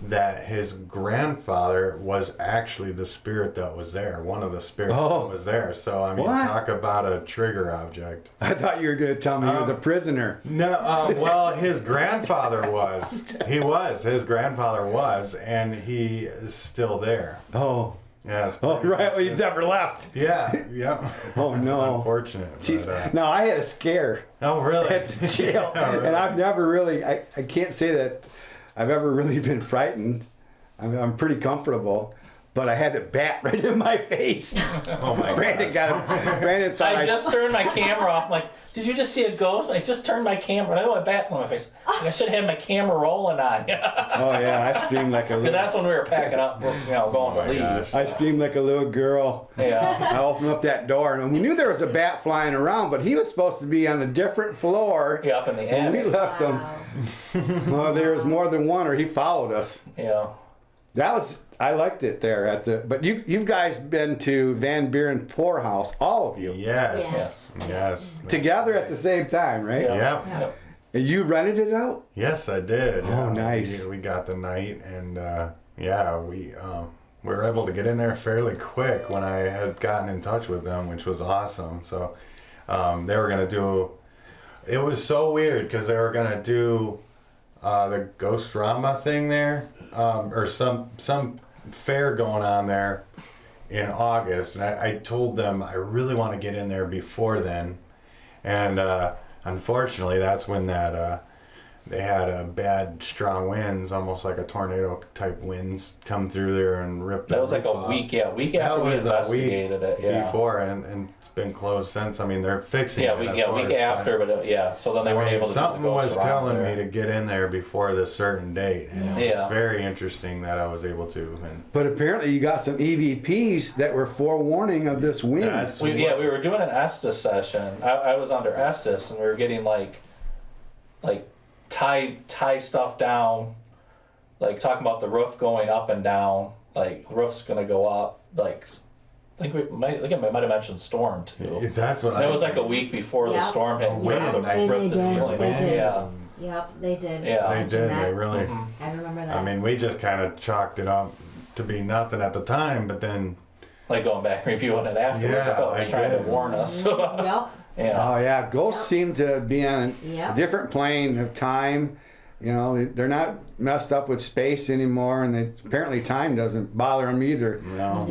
that his grandfather was actually the spirit that was there. One of the spirits that was there. So, I mean, talk about a trigger object. I thought you were going to tell me he was a prisoner. No, well, his grandfather was. His grandfather was, and he is still there. Oh. Yeah. Oh, right. Well, you never left. Yeah. Oh, That's no. unfortunate. Jeez. But, No, I had a scare oh, really? at the jail. Oh, really? And I've never really, I can't say that I've ever really been frightened. I'm pretty comfortable. but I had the bat right in my face. Oh my Brandon gosh. Brandon thought I just turned my camera off. I'm like, did you just see a ghost? I just turned my camera. I know a bat flew in my face. Like, I should have had my camera rolling on. Oh yeah, I screamed like a Because little. that's when we were packing up, going to leave. gosh. I screamed like a little girl. Yeah. I opened up that door and we knew there was a bat flying around, but he was supposed to be on a different floor. Yeah, up in the When we attic. left him, Wow. there was more than one, or he followed us. Yeah. I liked it there at the. But you guys been to Van Buren Poorhouse, all of you, Yes. Yes. together at the same time, right? Yep. Yep. And you rented it out? Yes, I did. Oh, Yeah, nice. We got the night, and we were able to get in there fairly quick when I had gotten in touch with them, which was awesome. So they were gonna do. It was so weird because they were gonna do the Ghost Drama thing there, or some fair going on there in August, and I told them I really want to get in there before then, and unfortunately that's when that they had a bad strong winds, almost like a tornado type winds, come through there and rip. That was like roof a off. week, week That after we was a investigated week it. Yeah. before, and it's been closed since. I mean, they're fixing Yeah, it. week, of week course, after, but so then they I weren't mean, able to. something do the was ghosts around telling there. me to get in there before this certain date, and it Yeah. was very interesting that I was able to. And But apparently you got some EVPs that were forewarning of this wind. that's We were doing an Estes session. I was under Estes, and we were getting like tie stuff down, like talking about the roof going up and down, like roof's gonna go up, like I think I might have mentioned storm too. that's what And it was like a week before the Yep. storm hit. Wind, ripped the- and ripped they the did, ceiling. they did. Yeah. Yep, they did. Yeah. They mention did. that. They really. Mhm. I remember that. I mean, we just kind of chalked it up to be nothing at the time, but then Like going back and reviewing it afterwards, Yeah, I thought it was I trying to did. warn us. Yep. Yeah. Oh yeah, ghosts seem to be on Yep. a different plane of time. You know, they're not messed up with space anymore, and apparently time doesn't bother them either. no.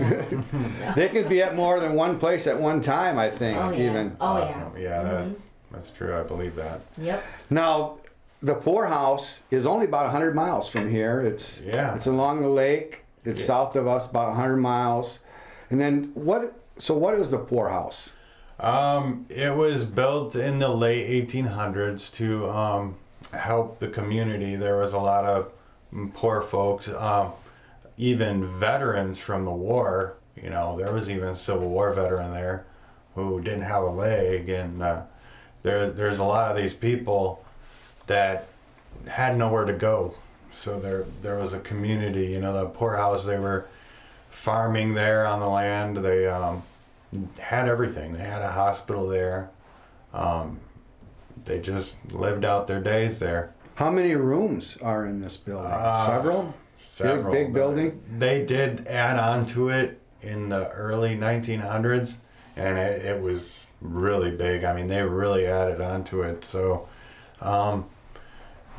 They can be at more than one place at one time, I think, Oh yeah. even. Oh Awesome. Yeah, that's true. I believe that. yeah. Yep. Now, the poorhouse is only about 100 miles from here. It's along the lake. It's south of us, about 100 miles. And then what is the poorhouse? It was built in the late 1800s to help the community. There was a lot of poor folks, even veterans from the war. You know, there was even a Civil War veteran there who didn't have a leg, and there's a lot of these people that had nowhere to go. So there was a community. You know, the poorhouse. They were farming there on the land. They had everything. They had a hospital there. They just lived out their days there. How many rooms are in this building? Several? Big building? They did add on to it in the early 1900s, and it was really big. I mean, they really added on to it. So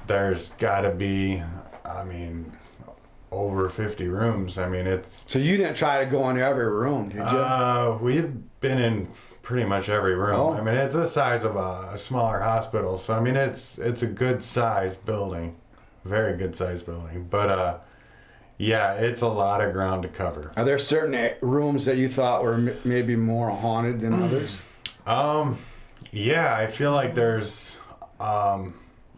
there's got to be, over 50 rooms. I mean, it's... So you didn't try to go in every room, did you? We've been in pretty much every room. Oh. I mean, it's the size of a smaller hospital, so I mean, it's a good sized building, very good sized building. But yeah, it's a lot of ground to cover. Are there certain rooms that you thought were maybe more haunted than others? Yeah, I feel like there's a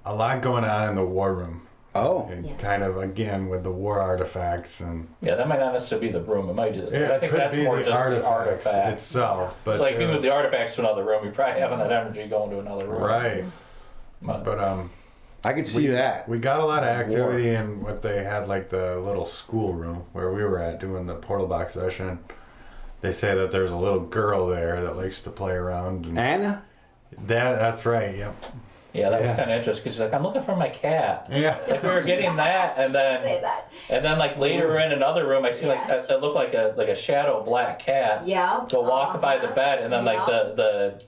lot going on in the war room. Oh. And Yeah. kind of again with the war artifacts and Yeah, that might not necessarily be the room. It might just. it I think could that's be more the just the artifacts artifact. itself. But It's like if you move there's- the artifacts to another room, you're probably having that energy going to another room. right. But, But I could see that. we got a lot of activity in what they had, like the little school room where we were at doing the portal box session. They say that there's a little girl there that likes to play around. And Anna? that's right. Yep. yeah, that was Yeah. kind of interesting because she's like, I'm looking for my cat. Yeah. Like we were getting that, and Say then that. like later in another room, I see like Yeah. it looked like a shadow black cat. Yeah. Go walk by the bed, and then like the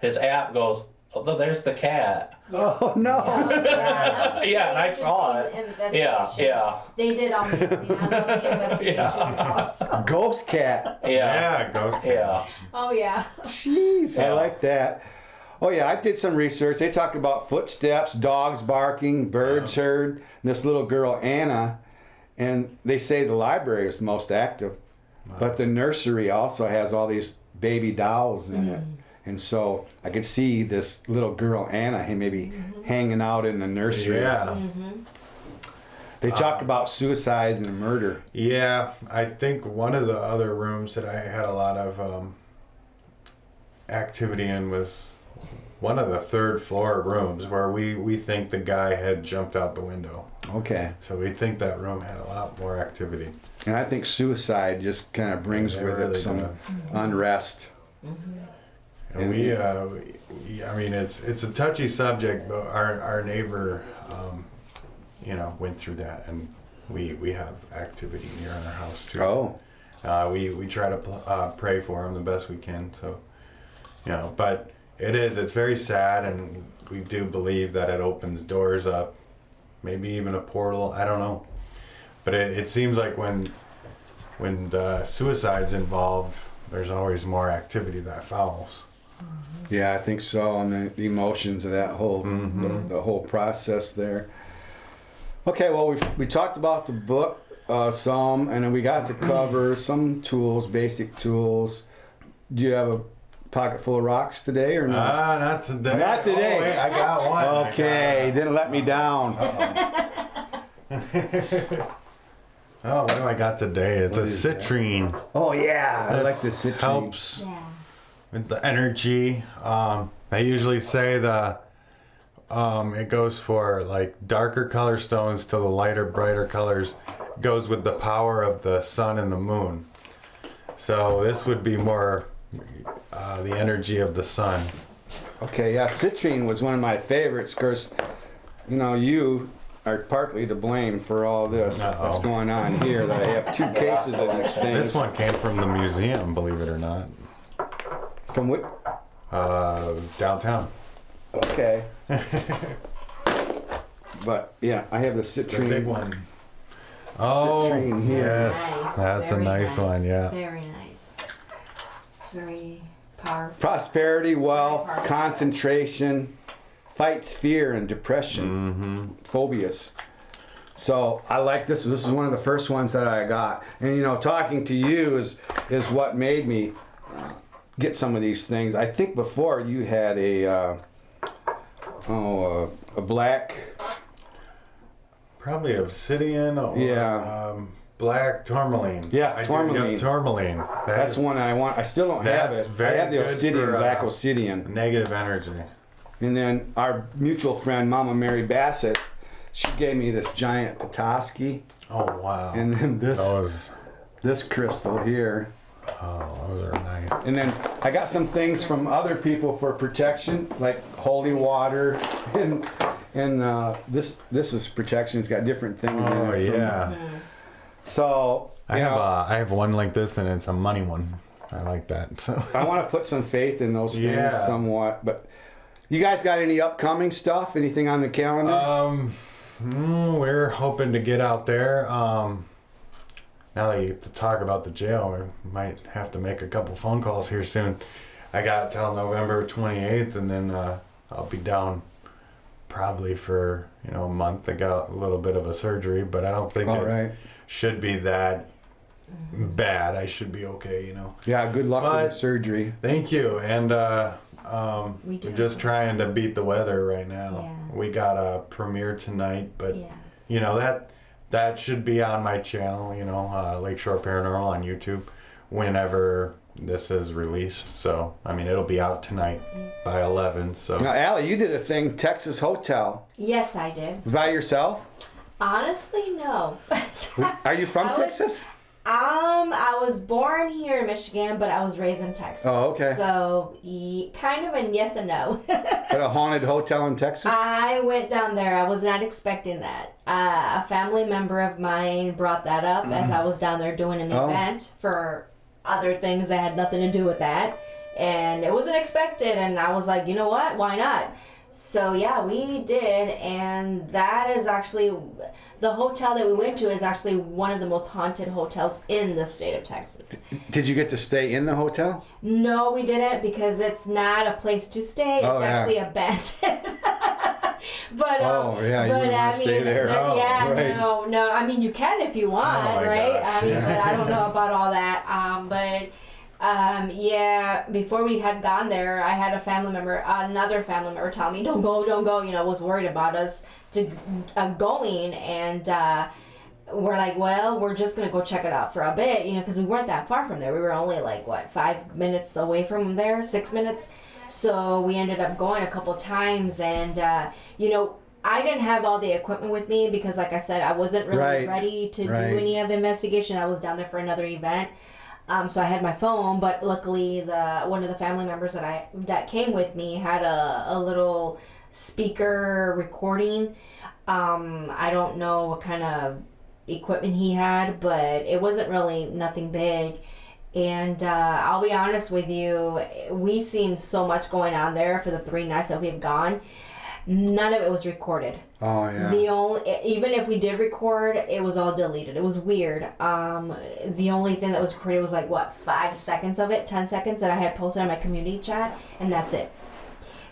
his app goes, oh, there's the cat. Oh, no. That was a Yeah, and I pretty saw it. interesting Yeah, investigation. yeah, They did amazing. I love the investigation. Yeah. It was awesome. Ghost cat. yeah, Yeah. Ghost. yeah. Oh yeah. Jeez, I Yeah. like that. Oh, yeah, I did some research. They talk about footsteps, dogs barking, birds heard. This little girl, Anna, And they say the library is the most active, but the nursery also has all these baby dolls in it. And so I could see this little girl, Anna, maybe hanging out in the nursery. Yeah. They talk about suicides and murder. Yeah, I think one of the other rooms that I had a lot of activity in was one of the third floor rooms where we think the guy had jumped out the window. Okay. So we think that room had a lot more activity. And I think suicide just kind of brings Yeah, with really it some does. unrest. And we, I mean, it's a touchy subject, but our neighbor, went through that, and we have activity near our house too. Oh. We try to pray for him the best we can. So, but it's very sad, and we do believe that it opens doors up, maybe even a portal. I don't know, but it seems like when the suicide's involved, there's always more activity that follows. Yeah, I think so. And the emotions of that whole the whole process there. Okay, well we talked about the book some, and then we got to cover some tools, basic tools. Do you have a pocket full of rocks today or not? Not today. Not today. Oh, wait, I got one. Okay, didn't let me down. Oh, what do I got today? It's What a is that? citrine. Oh yeah, I like the This citrine. helps Yeah. with the energy. They usually say it goes for like darker color stones to the lighter, brighter colors. Goes with the power of the sun and the moon. So this would be more the energy of the sun. Okay, yeah, citrine was one of my favorites. Of course, you are partly to blame for all this that's going on here. That I have 2 cases of these things. This one came from the museum, believe it or not. From what? Downtown. Okay. But yeah, I have the The citrine. big one. Oh, Citrine here. yes. Nice, That's a very nice one, yeah. Very nice. It's very powerful. Prosperity, wealth, concentration, fights fear and depression, phobias. So I like this. This is one of the first ones that I got. And talking to you is what made me get some of these things. I think before you had a black. Probably obsidian or Yeah. black tourmaline. Yeah, I tourmaline. Do, yeah, tourmaline. That's one I want. I still don't have That's it. I very have the good obsidian, for, black obsidian. negative energy. And then our mutual friend, Mama Mary Bassett, she gave me this giant Petoskey. Oh wow. And then those this crystal here. are nice. And then I got some things from other people for protection, like holy water, and this is protection. It's got different things in Oh it. yeah. So I have one like this, and it's a money one. I like that. So I want to put some faith in those things Yeah. somewhat. But you guys got any upcoming stuff? Anything on the calendar? we're hoping to get out there. Now that you get to talk about the jail, we might have to make a couple phone calls here soon. I got till November 28th, and then I'll be down probably for a month. I got a little bit of a surgery, but I don't think All it right. should be that bad. I should be okay, Yeah. Good luck But- with the surgery. Thank you. And We do. we're just trying to beat the weather right now. Yeah. We got a premiere tonight, but Yeah. that should be on my channel, Lakeshore Paranormal on YouTube whenever this is released. So, I mean, it'll be out tonight by 11. So, Now, Allie, you did a thing, Texas Hotel, Yes, I did. by yourself. Honestly, no. Are you from I was- Texas? I was born here in Michigan, but I was raised in Texas. Oh, okay. So, kind of a yes and no. At a haunted hotel in Texas? I went down there. I was not expecting that. A family member of mine brought that up as I was down there doing an Oh. event for other things that had nothing to do with that. And it wasn't expected. And I was like, you know what? Why not? So, yeah, we did. And that is actually, the hotel that we went to is actually one of the most haunted hotels in the state of Texas. Did you get to stay in the hotel? No, we didn't because it's not a place to stay. It's Oh, yeah. actually abandoned. But Oh, yeah, you but wouldn't wanna stay there. Oh, yeah, right. no. I mean, you can if you want, my right? gosh, I mean, yeah. but I don't know about all that. Yeah, before we had gone there, I had another family member tell me, don't go, was worried about us going, and we're like, well, we're just going to go check it out for a bit, because we weren't that far from there. We were only 5 minutes away from there, 6 minutes. So we ended up going a couple times, and, I didn't have all the equipment with me because, like I said, I wasn't really ready to do any of the investigation. I was down there for another event. So I had my phone, but luckily one of the family members that came with me had a little speaker recording. I don't know what kind of equipment he had, but it wasn't really nothing big. And I'll be honest with you, we seen so much going on there for the 3 nights that we've gone. None of it was recorded. Oh, yeah. Even if we did record, it was all deleted. It was weird. The only thing that was recorded was 5 seconds of it, 10 seconds that I had posted on my community chat, and that's it.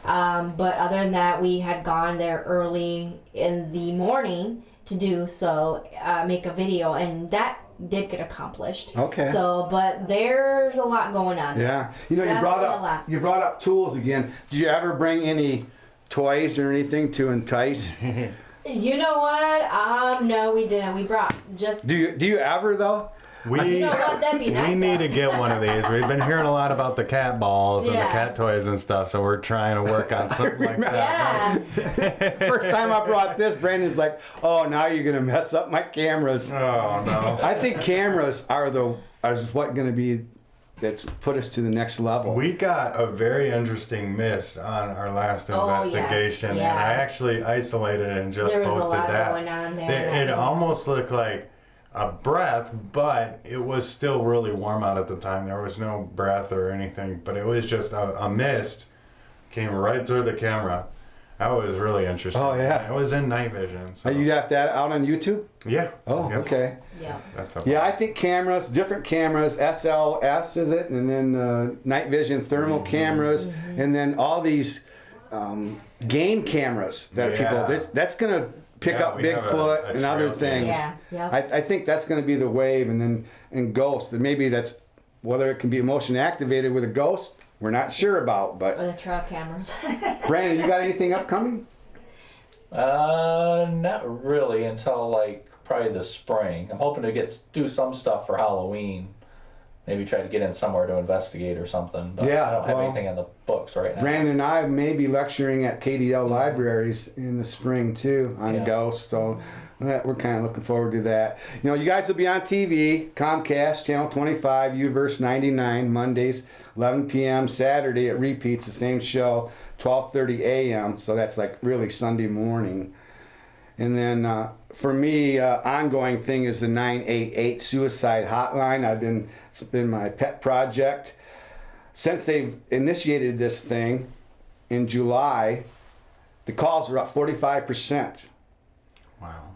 But other than that, we had gone there early in the morning to do so, make a video, and that did get accomplished. Okay. So, but there's a lot going on. Yeah. You Definitely you brought up tools again. Did you ever bring any toys or anything to entice? You know what? No, we didn't. We brought just. Do you ever though? You know what? That'd be nice. We need though. to get one of these. We've been hearing a lot about the cat balls and the Yeah. cat toys and stuff, so we're trying to work on something like that. Yeah. First time I brought this, Brandon's like, "Oh, now you're gonna mess up my cameras." Oh no. I think cameras are what gonna be that's put us to the next level. We got a very interesting miss on our last Oh, yes. investigation, Yeah. and I actually isolated it and just There was a posted lot that. going on there It that- almost looked like a breath, but it was still really warm out at the time. There was no breath or anything, but it was just a mist came right through the camera. That was really interesting. Oh, yeah. It was in night vision. So. You got that out on YouTube? Yeah. Oh, Yep. okay. Yeah. That's a Yeah, I think cameras, different cameras, SLS is it, and then night vision thermal cameras, and then all these game cameras that Yeah. people. That's gonna pick Yeah, up we have Bigfoot a and other trail things. Yeah, yep. I think that's gonna be the wave, and ghosts. And maybe that's whether it can be motion activated with a ghost. We're not sure about, Or but the trail cameras. Brandon, you got anything upcoming? Not really until probably the spring. I'm hoping to do some stuff for Halloween. Maybe try to get in somewhere to investigate or something. But Yeah, I don't have well, anything in the books right now. Brandon and I may be lecturing at KDL libraries in the spring too on Yeah. ghosts, so we're kind of looking forward to that. You guys will be on TV, Comcast Channel 25, Uverse 99, Mondays 11 p.m. Saturday it repeats the same show 12:30 a.m. So that's really Sunday morning. And then for me, ongoing thing is the 988 suicide hotline. It's been my pet project. Since they've initiated this thing in July, the calls are up 45%. Wow.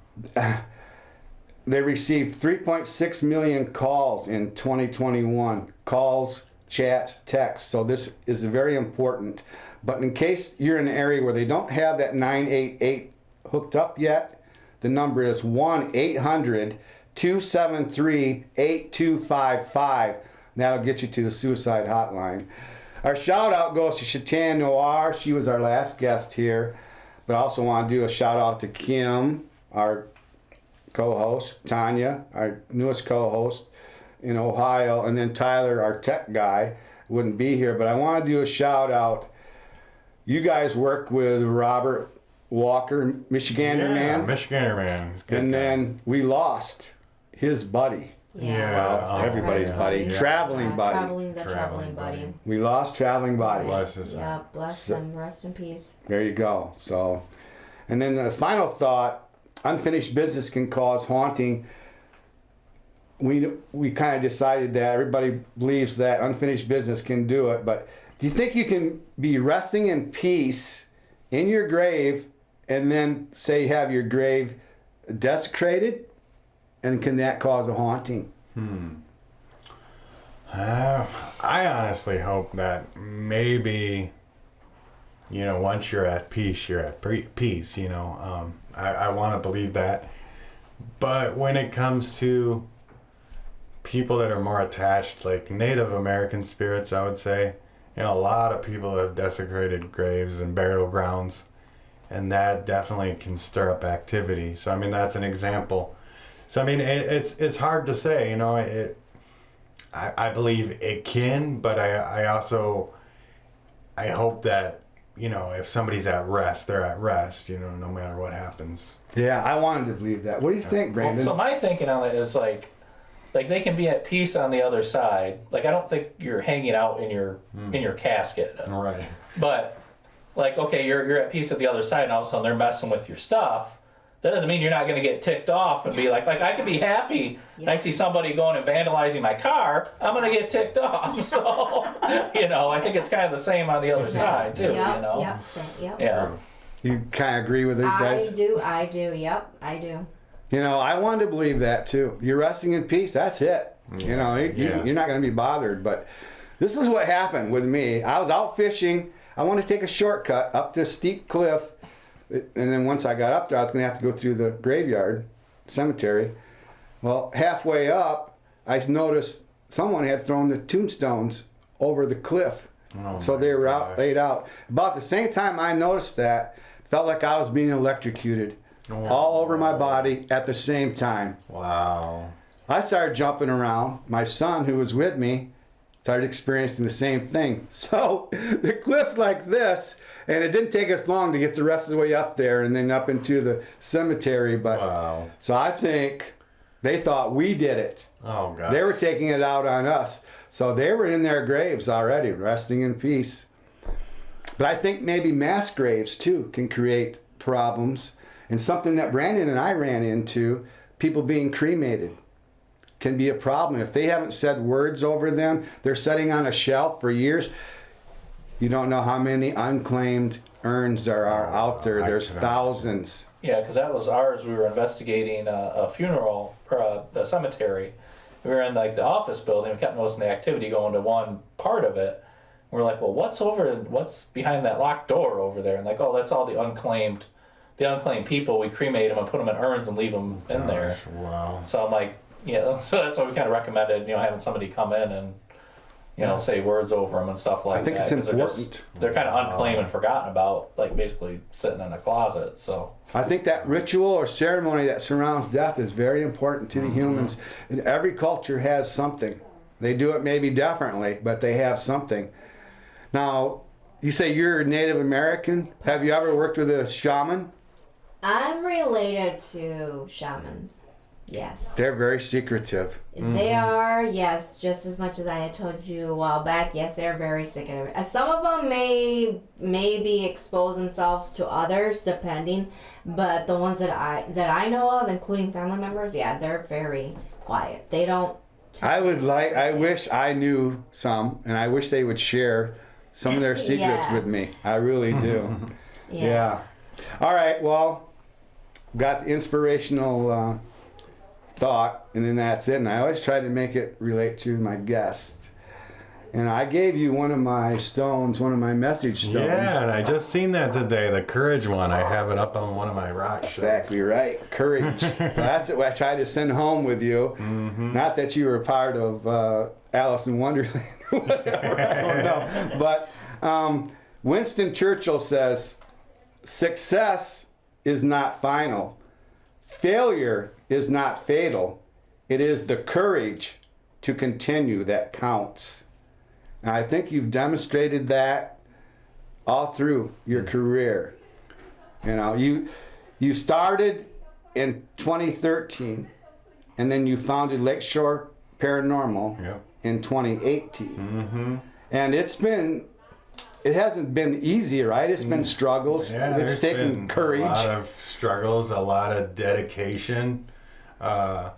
They received 3.6 million calls in 2021. Calls, chats, texts. So this is very important. But in case you're in an area where they don't have that 988 hooked up yet, the number is 1-800-273-8255. That'll get you to the suicide hotline. Our shout out goes to Chatan Noir. She was our last guest here. But I also want to do a shout out to Kim, our co-host, Tanya, our newest co-host in Ohio, and then Tyler, our tech guy, wouldn't be here. But I want to do a shout out. You guys work with Robert Walker, Michigander man. Michigander man. He's a good And guy. then we lost his buddy. Yeah. Well, everybody's buddy. Yeah. Traveling buddy. Traveling Traveling buddy. We lost traveling buddy. Bless his Yeah, bless him. Rest in peace. There you go. So, and then the final thought, unfinished business can cause haunting. We kind of decided that everybody believes that unfinished business can do it, but do you think you can be resting in peace in your grave and then say you have your grave desecrated? And can that cause a haunting? I honestly hope that maybe once you're at peace, you're at peace, I want to believe that. But when it comes to people that are more attached, like Native American spirits, I would say, a lot of people have desecrated graves and burial grounds, and that definitely can stir up activity. So, I mean, that's an example. So, I mean, it's hard to say, I believe it can, but I also, I hope that, if somebody's at rest, they're at rest, no matter what happens. Yeah, I wanted to believe that. What do you think, Brandon? So my thinking on it is like they can be at peace on the other side. Like, I don't think you're hanging out in your casket. Right. But like, okay, you're at peace at the other side, and all of a sudden they're messing with your stuff. That doesn't mean you're not going to get ticked off and be like I could be happy and I see somebody going and vandalizing my car, I'm going to get ticked off. So, I think it's kind of the same on the other side too, Yep. Yeah. You kind of agree with these guys? I do, yep, I do. I wanted to believe that too. You're resting in peace, that's it. You're not going to be bothered. But this is what happened with me. I was out fishing. I wanted to take a shortcut up this steep cliff. And then once I got up there, I was going to have to go through the graveyard cemetery. Well, halfway up, I noticed someone had thrown the tombstones over the cliff. So they were laid out. About the same time I noticed that, felt like I was being electrocuted all over my body at the same time. Wow. I started jumping around. My son, who was with me, started experiencing the same thing. So the cliff's like this, and it didn't take us long to get the rest of the way up there and then up into the cemetery. But wow. So I think they thought we did it. Oh, God. They were taking it out on us. So they were in their graves already, resting in peace. But I think maybe mass graves, too, can create problems. And something that Brandon and I ran into, people being cremated, can be a problem. If they haven't said words over them, they're sitting on a shelf for years. You don't know how many unclaimed urns there are out there. There's thousands. Yeah, because that was ours. We were investigating a funeral or a cemetery. We were in like the office building. We kept noticing the activity going to one part of it. We're like, well, what's behind that locked door over there? And like, oh, that's all the unclaimed people. We cremate them and put them in urns and leave them in there. Wow. So I'm like, so that's why we kind of recommended, having somebody come in and, say words over them and stuff like that. I think it's important. They're kind of unclaimed and forgotten about, like basically sitting in a closet. So I think that ritual or ceremony that surrounds death is very important to the humans. And every culture has something. They do it maybe differently, but they have something. Now, you say you're Native American. Have you ever worked with a shaman? I'm related to shamans. Yes. They're very secretive. They are, yes, just as much as I had told you a while back. Yes, they're very secretive. Some of them may maybe expose themselves to others, depending. But the ones that I know of, including family members, yeah, they're very quiet. They don't. I wish I knew some, and I wish they would share some of their secrets with me. I really do. Yeah. All right. Well, got the inspirational thought, and then that's it. And I always try to make it relate to my guest. And I gave you one of my stones, one of my message stones. Yeah, and I just seen that today, the courage one. I have it up on one of my rock shelves. Exactly right, courage. So that's what I tried to send home with you. Not that you were part of Alice in Wonderland or whatever, I don't know. But Winston Churchill says, success is not final. Failure is not fatal. It is the courage to continue that counts. And I think you've demonstrated that all through your career. You started in 2013, and then you founded Lakeshore Paranormal in 2018. And it hasn't been easy, right? It's been struggles. Yeah, it's taken courage. A lot of struggles, a lot of dedication, a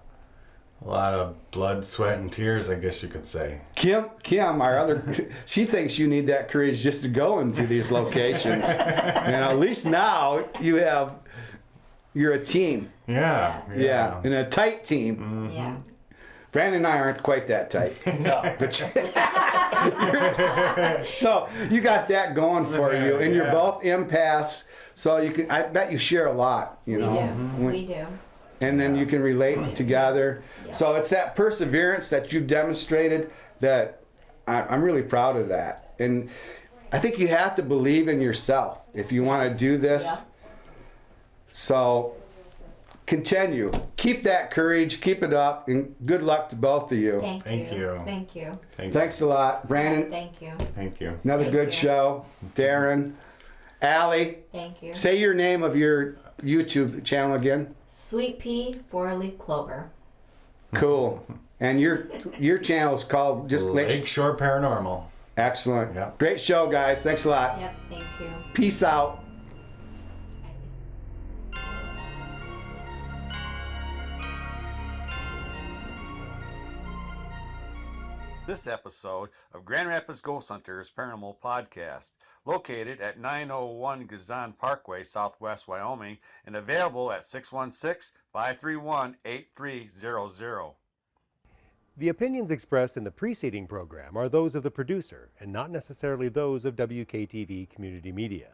lot of blood, sweat, and tears, I guess you could say. Kim, she thinks you need that courage just to go into these locations. At least now you're a team. Yeah. And a tight team. Yeah. Brandon and I aren't quite that tight. no. But So you got that going for you, and you're Yeah. both empaths. So you can, I bet you share a lot, you know. We do. And then you can relate together. Yeah. So it's that perseverance that you've demonstrated that I'm really proud of that. And I think you have to believe in yourself if you want to do this. Yeah. So continue. Keep that courage. Keep it up. And good luck to both of you. Thank Thank you. you. Thank you. Thanks a lot. Brandon, Thank you. Thank you. another Thank good you. show. Darren, Allie, Thank you. say your name of your YouTube channel again. Sweet pea for Leaf Clover. Cool. And your channel is called just Lakeshore Paranormal. Excellent. Yep. Great show, guys. Thanks a lot. Yep. Thank you. Peace out. This episode of Grand Rapids Ghost Hunters Paranormal Podcast, located at 901 Gazan Parkway, Southwest Wyoming, and available at 616-531-8300. The opinions expressed in the preceding program are those of the producer and not necessarily those of WKTV Community Media.